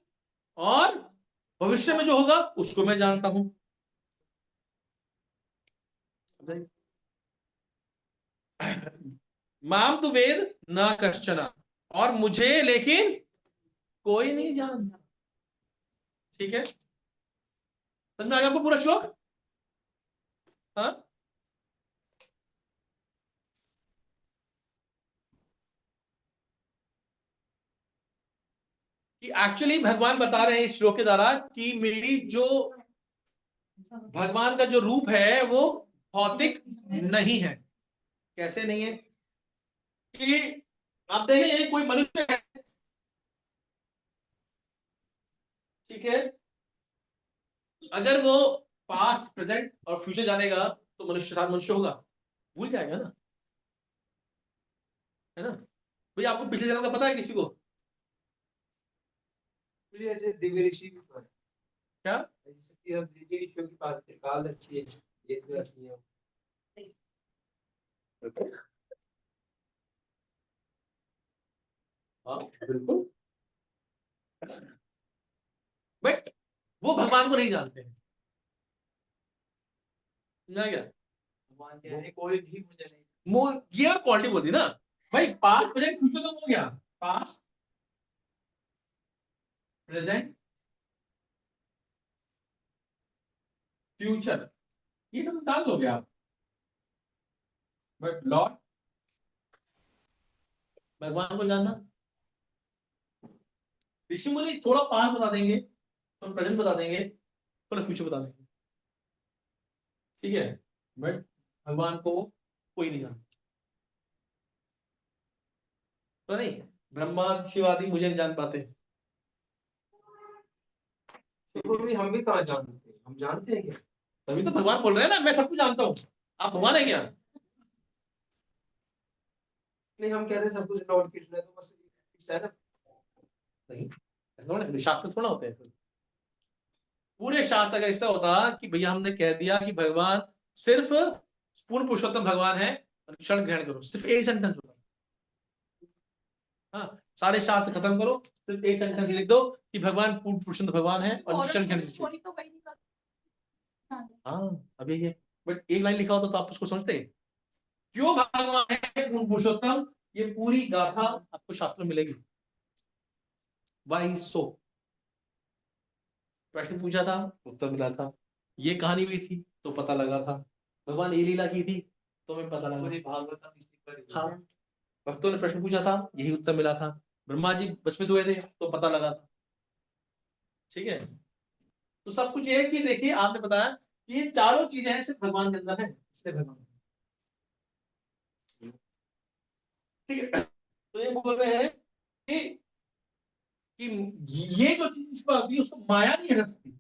और भविष्य में जो होगा उसको मैं जानता हूं। माम तु वेद न कश्चन, और मुझे लेकिन कोई नहीं जानता। ठीक है, समझ में आ गया आपको पूरा श्लोक? हाँ, कि एक्चुअली भगवान बता रहे हैं इस श्लोक के द्वारा कि मेरी जो भगवान का जो रूप है वो भौतिक नहीं है। कैसे नहीं है? कि आप देखें, कोई मनुष्य है, ठीक है, अगर वो पास्ट प्रेजेंट और फ्यूचर जानेगा तो मनुष्य साथ मनुष्य होगा, भूल जाएगा ना, है ना? भाई आपको पिछले जन्म का पता है किसी को? ऐसे दिव्य ऋषि भी तो है। क्या? दिव्य ऋषियों की बात काल अच्छी है, ये तो अच्छी है। हाँ बिल्कुल, बट वो भगवान को नहीं जानते हैं ना। क्या भगवान कह रहे हैं, कोई भी मुझे नहीं। ये क्वालिटी बोली ना भाई, पास्ट प्रेजेंट फ्यूचर तो हो गया, पास्ट प्रेजेंट फ्यूचर ये तो जान लोगे आप, बट लॉर्ड भगवान को जानना, ऋषि मुनि थोड़ा पास्ट बता देंगे, थोड़ा प्रेजेंट बता देंगे, थोड़ा फ्यूचर बता देंगे, ठीक है, बट भगवान को कोई नहीं जानता। तो नहीं, ब्रह्मा शिवादि मुझे नहीं जान पाते। तो भी हम भी कहाँ जानते हैं? हम जानते हैं क्या? तभी तो भगवान बोल रहे हैं ना, मैं सब कुछ जानता हूँ। आप भगवान है क्या? नहीं, हम कह रहे हैं सब कुछ लॉर्ड कृष्ण है, तो बस है ना? नहीं, शास्त्र थोड़ा होते हैं। पूरे शास्त्र अगर ऐसा होता कि भैया हमने कह दिया कि भगवान सिर्फ पूर्ण पुरुषोत्तम भगवान है, क्षण ग्रहण करो, सिर्फ एक सेंटेंस होता। हाँ, सारे शास्त्र खत्म करो, सिर्फ एक सेंटेंस लिख दो कि भगवान पूर्ण पुरुषोत्तम भगवान है और क्षण ग्रहण करो। हाँ अभी ये, बट एक लाइन लिखा होता तो आप उसको समझते क्यों भगवान है पूर्ण पुरुषोत्तम, ये पूरी गाथा आपको शास्त्र में मिलेगी। वाई सो, प्रश्न पूछा था, उत्तर मिला था, ये कहानी हुई थी तो पता लगा था, भगवान ये लीला की थी तो हमें पता लगा। भागवतम इसी पर। हाँ, भक्तों ने प्रश्न पूछा था, यही उत्तर मिला था, ब्रह्मा जी भस्मित हुए थे तो पता लगा था, ठीक है। तो सब कुछ ये है कि देखिए आपने बताया कि ये चारों चीजें हैं सिर्फ भगवान के अंदर है, इसलिए भगवान, ठीक है। तो ये बोल रहे हैं कि ये जो चीज इसको आती है उसको माया नहीं हटा सकती।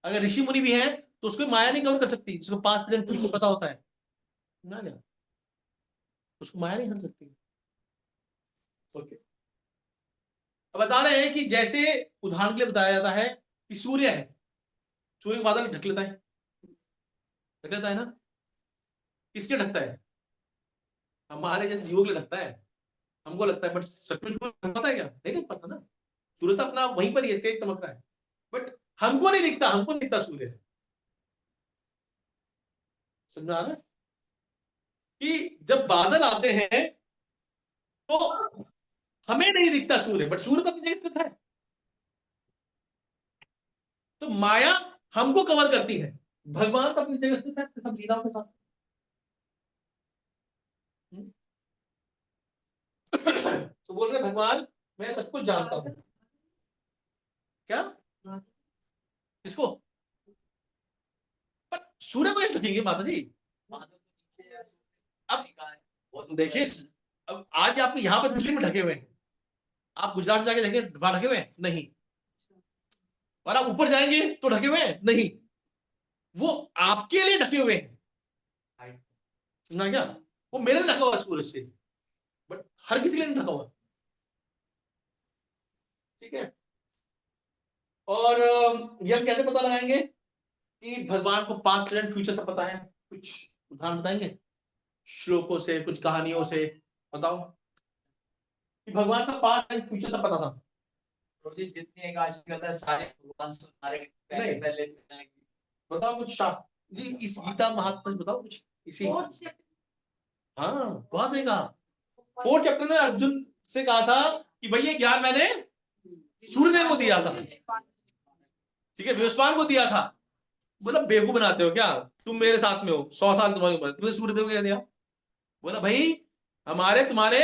अगर ऋषि मुनि भी है तो उसको माया नहीं कवर कर सकती, जिसको पास्ट प्रेजेंट फ्यूचर पता होता है ना, क्या उसको माया नहीं हट सकती। ओके, अब बता रहे हैं कि जैसे उदाहरण के लिए बताया जाता है कि सूर्य है, सूर्य को बादल ढक लेता है, ढक लेता है ना, किसके ढकता है? हमारे जैसे जीवों के लिए ढकता है, हमको लगता है, बट सच में सूर्य पता है क्या? नहीं पता ना, सूर्य तो अपना वहीं पर ही तेज चमक रहा है, बट हमको नहीं दिखता, हमको नहीं दिखता सूर्य। समझ में आ रहा है कि जब बादल आते हैं तो हमें नहीं दिखता सूर्य, बट सूर्य तो अपनी जगह स्थित है। तो माया हमको कवर करती है, भगवान तो अपनी जगह स्थित है सब लीलाओं के साथ। तो बोल रहे भगवान मैं सब कुछ जानता हूं। क्या इसको? पर सूर्य को कैसे ढकेंगे माता जी? अब देखिए, अब आज आप यहाँ पर दिल्ली में ढके हुए हैं, आप गुजरात में जाके देखेंगे वहां ढके हुए हैं नहीं, और आप ऊपर जाएंगे तो ढके हुए हैं नहीं, वो आपके लिए ढके हुए हैं ना, क्या वो मेरे लिए ढका हुआ सूरज से, बट हर किसी के लिए नहीं ढका हुआ, ठीक है। और ये हम कैसे पता लगाएंगे कि भगवान को पास्ट प्रेजेंट फ्यूचर सब पता है? कुछ उदाहरण बताएंगे श्लोकों से, कुछ कहानियों से, बताओ कि भगवान का पास्ट एंड फ्यूचर सब पता था। जितनी एकादशी करता है सारे भगवान तुम्हारे नहीं। पहले बताओ कुछ शास्त्र जी, इस गीता महात्मा बताओ कुछ इसी। हाँ बहुत सही कहा, 4th चैप्टर में अर्जुन से कहा था कि भाई ये ज्ञान मैंने सूर्यदेव को दिया था, ठीक है, विश्वान को दिया था। बोला बेवकूफ बनाते हो क्या, तुम मेरे साथ में हो, 100 साल तुम्हारी उम्र, तुमने सूर्यदेव को क्या दिया? बोला भाई हमारे तुम्हारे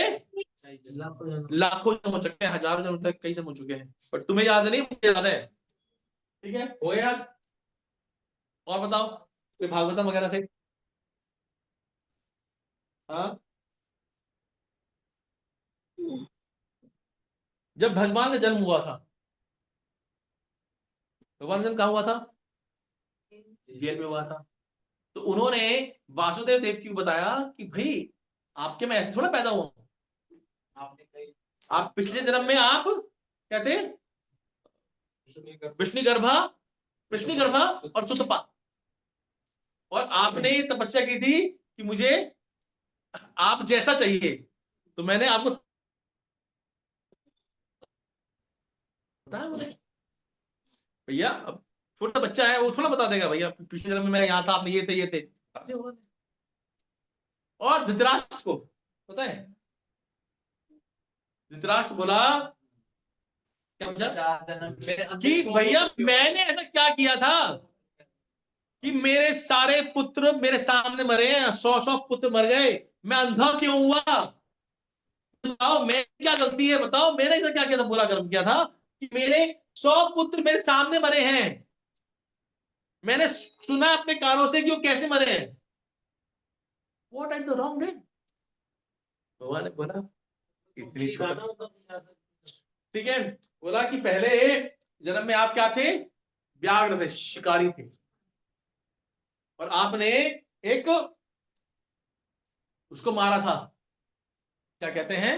लाखों जन्म हो चुके हैं, हजारों जन्म तक कई जन्म हो चुके हैं, पर तुम्हें याद नहीं, मुझे याद है। ठीक है, हो गया याद? और बताओ कोई भागवतम वगैरह से। हाँ, जब भगवान का जन्म हुआ था, भगवान का जन्म कहाँ हुआ था? जेल में हुआ था। तो उन्होंने वासुदेव देव की बताया कि भाई आपके में ऐसे थोड़ा पैदा हुआ, आप पिछले जन्म में आप क्या थे? विष्णुगर्भा, विष्णुगर्भा और सुतपा, और आपने तपस्या की थी कि मुझे आप जैसा चाहिए, तो मैंने आपको बताया मुझे। भैया अब छोटा बच्चा है, वो थोड़ा बता देगा भैया पिछले जन्म में मैं यहाँ था, आपने ये थे ये थे। और धृतराष्ट्र को पता है, धृतराष्ट्र बोला कि भैया मैंने ऐसा क्या किया था कि मेरे सारे पुत्र मेरे सामने मरे हैं, 100 पुत्र मर गए, मैं अंधा क्यों हुआ? बताओ मैं क्या गलती है, बताओ मैंने ऐसा क्या किया था, बुरा कर्म किया था कि मेरे 100 पुत्र मेरे सामने मरे हैं, मैंने सुना अपने कानों से कि वो कैसे मरे हैं। What I did wrong? भगवान ने बोला इतनी छोटा, ठीक है, बोला कि पहले जन्म में आप क्या थे? व्याघ्र थे, शिकारी थे, और आपने एक उसको मारा था, क्या कहते हैं,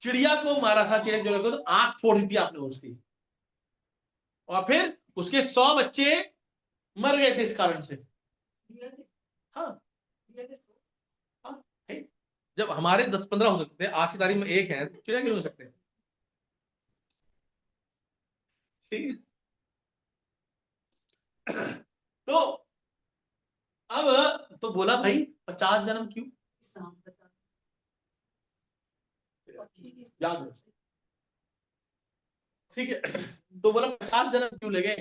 चिड़िया को मारा था, चिड़िया जो तो आंख फोड़ दी थी आपने उसकी, और फिर उसके 100 बच्चे मर गए थे इस कारण से। हाँ, हाँ, जब हमारे 10-15 हो सकते थे, आज की तारीख में 1 है, चिड़िया क्यों हो सकते हैं? ठीक, तो अब तो बोला भाई 50 जन्म क्यों? याद है, ठीक है, तो बोला 50 जन्म क्यों लगे?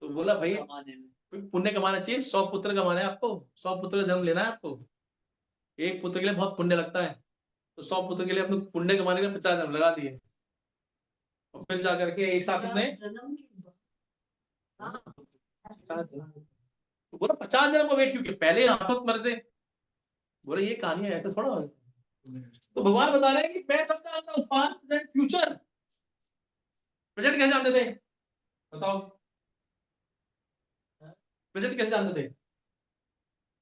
तो बोला भाई पुण्य कमाना चाहिए, 100 पुत्र कमाने हैं आपको, 100 पुत्र का जन्म लेना है आपको, एक पुत्र के लिए बहुत पुण्य लगता है, तो 100 पुत्र के लिए अपने पुण्य कमाने के लिए 50 जन्म लगा दिए, और फिर जाकर के एक साथ में तो बोला 50 जन्म को वेट क्यों किया, पहले आप तो मरते। बोले ये कहानी है, ऐसा थोड़ा हो। तो भगवान बता रहे हैं कि मैं सब जानता हूँ, पास्ट प्रेजेंट फ्यूचर। प्रेजेंट कैसे जानते थे बताओ, प्रेजेंट कैसे जानते थे?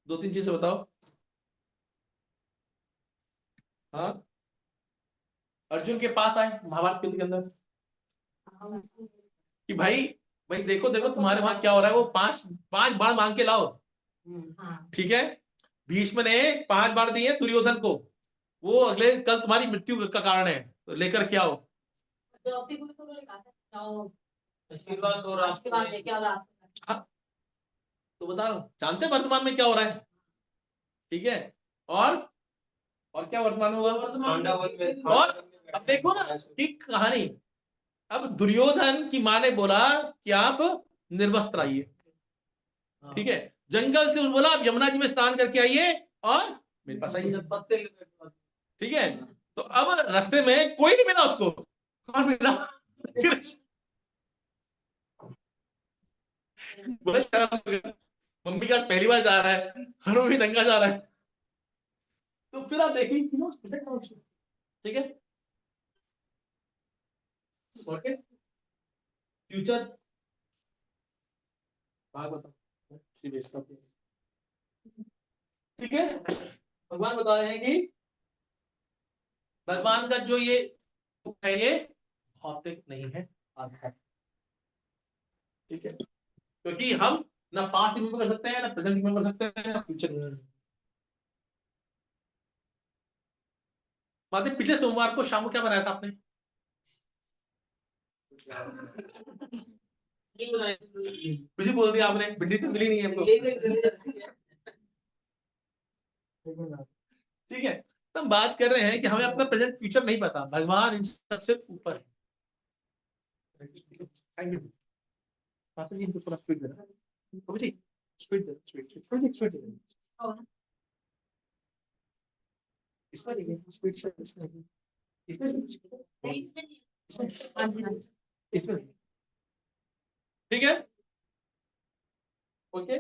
2-3 चीजें बताओ। हाँ, अर्जुन के पास आए महाभारत युद्ध के अंदर कि भाई भाई देखो देखो तुम्हारे वहां क्या हो रहा है, वो 5 बाण मांग के लाओ। ठीक है, भीष्म ने 5 बाण दिए दुर्योधन को, वो अगले कल तुम्हारी मृत्यु का कारण है, तो लेकर के आओ। हाँ, तो बता रहा हूं, जानते वर्तमान में क्या हो रहा है? ठीक है, और क्या वर्तमान में हुआ? और अब देखो ना कि कहानी, अब दुर्योधन की मां ने बोला कि आप निर्वस्त्र आइए, ठीक है, जंगल से बोला आप यमुना जी में स्नान करके आइए और मेरे पास आइए, ठीक है, तो अब रास्ते में कोई नहीं मिला उसको, कौन मिला? बस मम्मी का पहली बार जा रहा है, हनु भी दंगा जा रहा है, तो फिर आप देखिए, ठीक है, ओके, फ्यूचर ठीक है, भगवान बता रहे हैं कि भगवान का जो ये दुख है ये भौतिक नहीं है, आध्यात्मिक, ठीक है, क्योंकि हम ना पास्ट रिमेंबर कर सकते हैं, ना प्रेजेंट रिमेंबर कर सकते हैं, ना फ्यूचर रिमेंबर। बात है, पिछले सोमवार को शाम को क्या बनाया था आपने? कुछ ही बोल दिया आपने, भिंडी तो मिली नहीं हमको, ठीक है, तो हम बात कर रहे हैं कि हमें अपना प्रेजेंट फ्यूचर नहीं पता, भगवान इन सबसे ऊपर है। थैंक यू माता जी, इनको थोड़ा स्पीड देना, स्पीड स्पीड स्पीड। इसमें लिखे, स्पीड से इसमें ठीक है, ओके,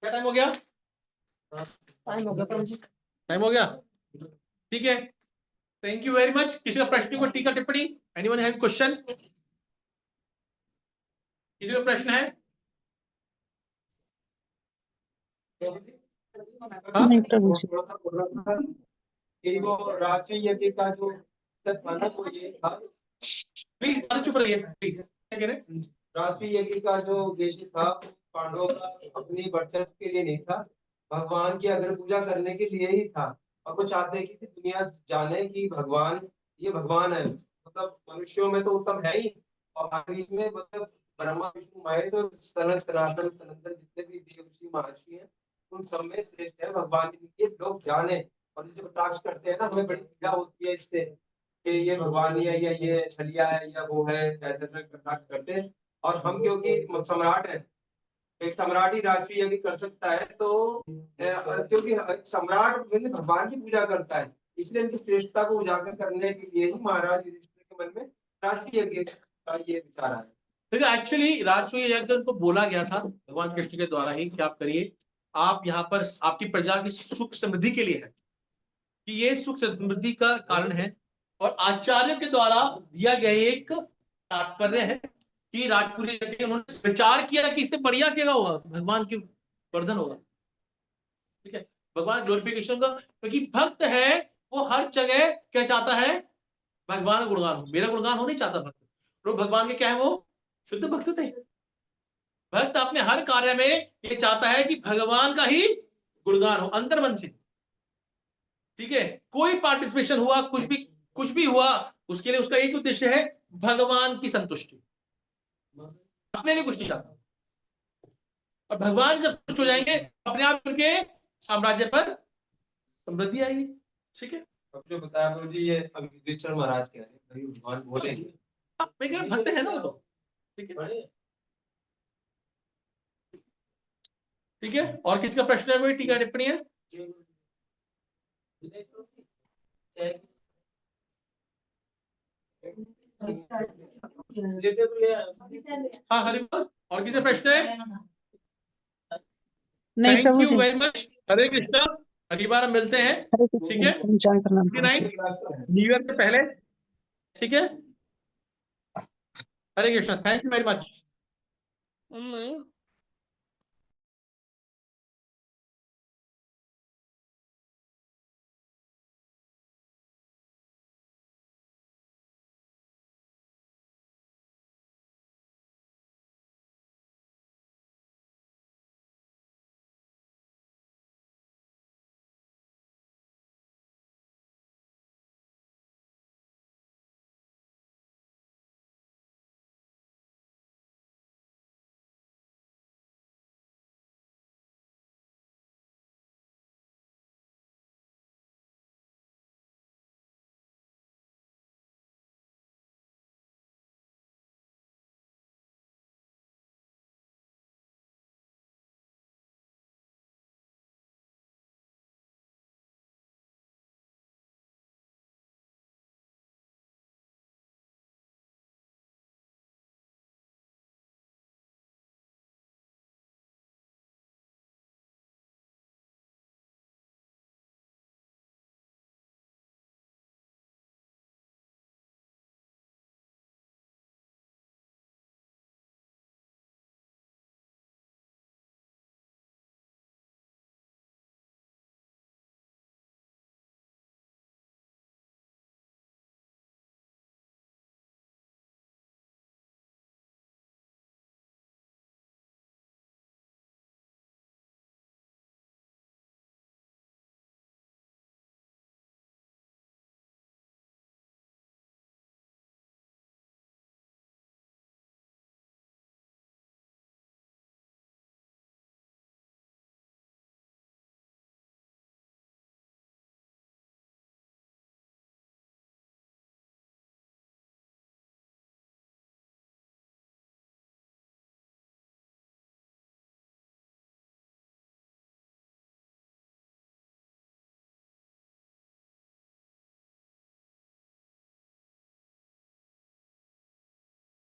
क्या टाइम हो गया? टाइम हो गया प्रभु जी। टाइम हो गया, ठीक है, थैंक यू वेरी मच। किसी का प्रश्न को टीका टिप्पणी? Anyone have question? किसी का प्रश्न है? हाँ? नहीं प्रभु जी। ये वो राष्ट्रीय यज्ञ का जो सच माना वो ये था, प्लीज चुप रहिए प्लीज। क्या कह रहे हैं? राष्ट्रीय यज्ञ का जो उद्देश्य था पांडवों का अपनी वर्चस्व के लिए नहीं था, भगवान की अग्र पूजा करने के लिए ही था। और वो चाहते हैं कि दुनिया जाने कि भगवान ये भगवान है, मतलब मनुष्यों में तो उत्तम है ही, और हर बीच में मतलब ब्रह्मा विष्णु महेश और सनातन सनातन जितने भी देव ऋषि महर्षि हैं उन सब में श्रेष्ठ है भगवान। ये लोग जाने, और जो कटाक्ष करते हैं ना, हमें बड़ी पीड़ा होती है इससे कि ये भगवान नहीं है या ये छलिया है या वो है, ऐसे ऐसे कटाक्ष करते हैं। और हम क्योंकि सम्राट हैं, एक सम्राट ही राष्ट्रीय यज्ञ कर सकता है, तो क्योंकि सम्राट भगवान की पूजा करता है, इसलिए इनकी श्रेष्ठता को उजागर करने के लिए ही महाराज युधिष्ठिर के मन में राष्ट्रीय यज्ञ का ये विचार आया। देखो एक्चुअली राजसूय यज्ञ उनको बोला गया था भगवान कृष्ण के द्वारा ही कि आप करिए, आप यहाँ पर आपकी प्रजा की सुख समृद्धि के लिए है, कि ये सुख समृद्धि का कारण है। और आचार्य के द्वारा दिया गया एक तात्पर्य है कि राजपुरी यज्ञ उन्होंने विचार किया कि इससे बढ़िया क्या होगा, भगवान की वर्धन होगा, ठीक है, भगवान ग्लोरिफिकेशन का। क्योंकि भक्त है वो हर जगह क्या चाहता है, भगवान का गुणगान हो, मेरा गुणगान हो नहीं चाहता भक्त। तो भगवान के क्या है, वो शुद्ध भक्त थे। भक्त अपने हर कार्य में ये चाहता है कि भगवान का ही गुणगान हो अंतर्मन से, ठीक है। कोई पार्टिसिपेशन हुआ, कुछ भी हुआ, उसके लिए उसका एक उद्देश्य है, भगवान की संतुष्टि, अपने लिए कुछ नहीं चाहता। और भगवान जब खुश हो जाएंगे अपने आप उनके साम्राज्य पर समृद्धि आएगी, ठीक है। अब जो बताया प्रभु जी, ये अब युधिष्ठिर महाराज कह रहे हैं भाई भगवान बोलेंगे, मैं कह रहा भक्त है ना वो तो, ठीक है, ठीक है। और किसी का प्रश्न है, कोई टीका टिप्पणी है? हाँ हरिपाल, और किसी का प्रश्न है? नहीं थैंक प्रभु you ji. Very much. Hare Krishna, अगली बार हम मिलते हैं, हरे ठीक है, कृष्ण, पंचांग प्रणाम प्रभु जी। न्यू ईयर से पहले, ठीक है। Hare Krishna, thank you very much.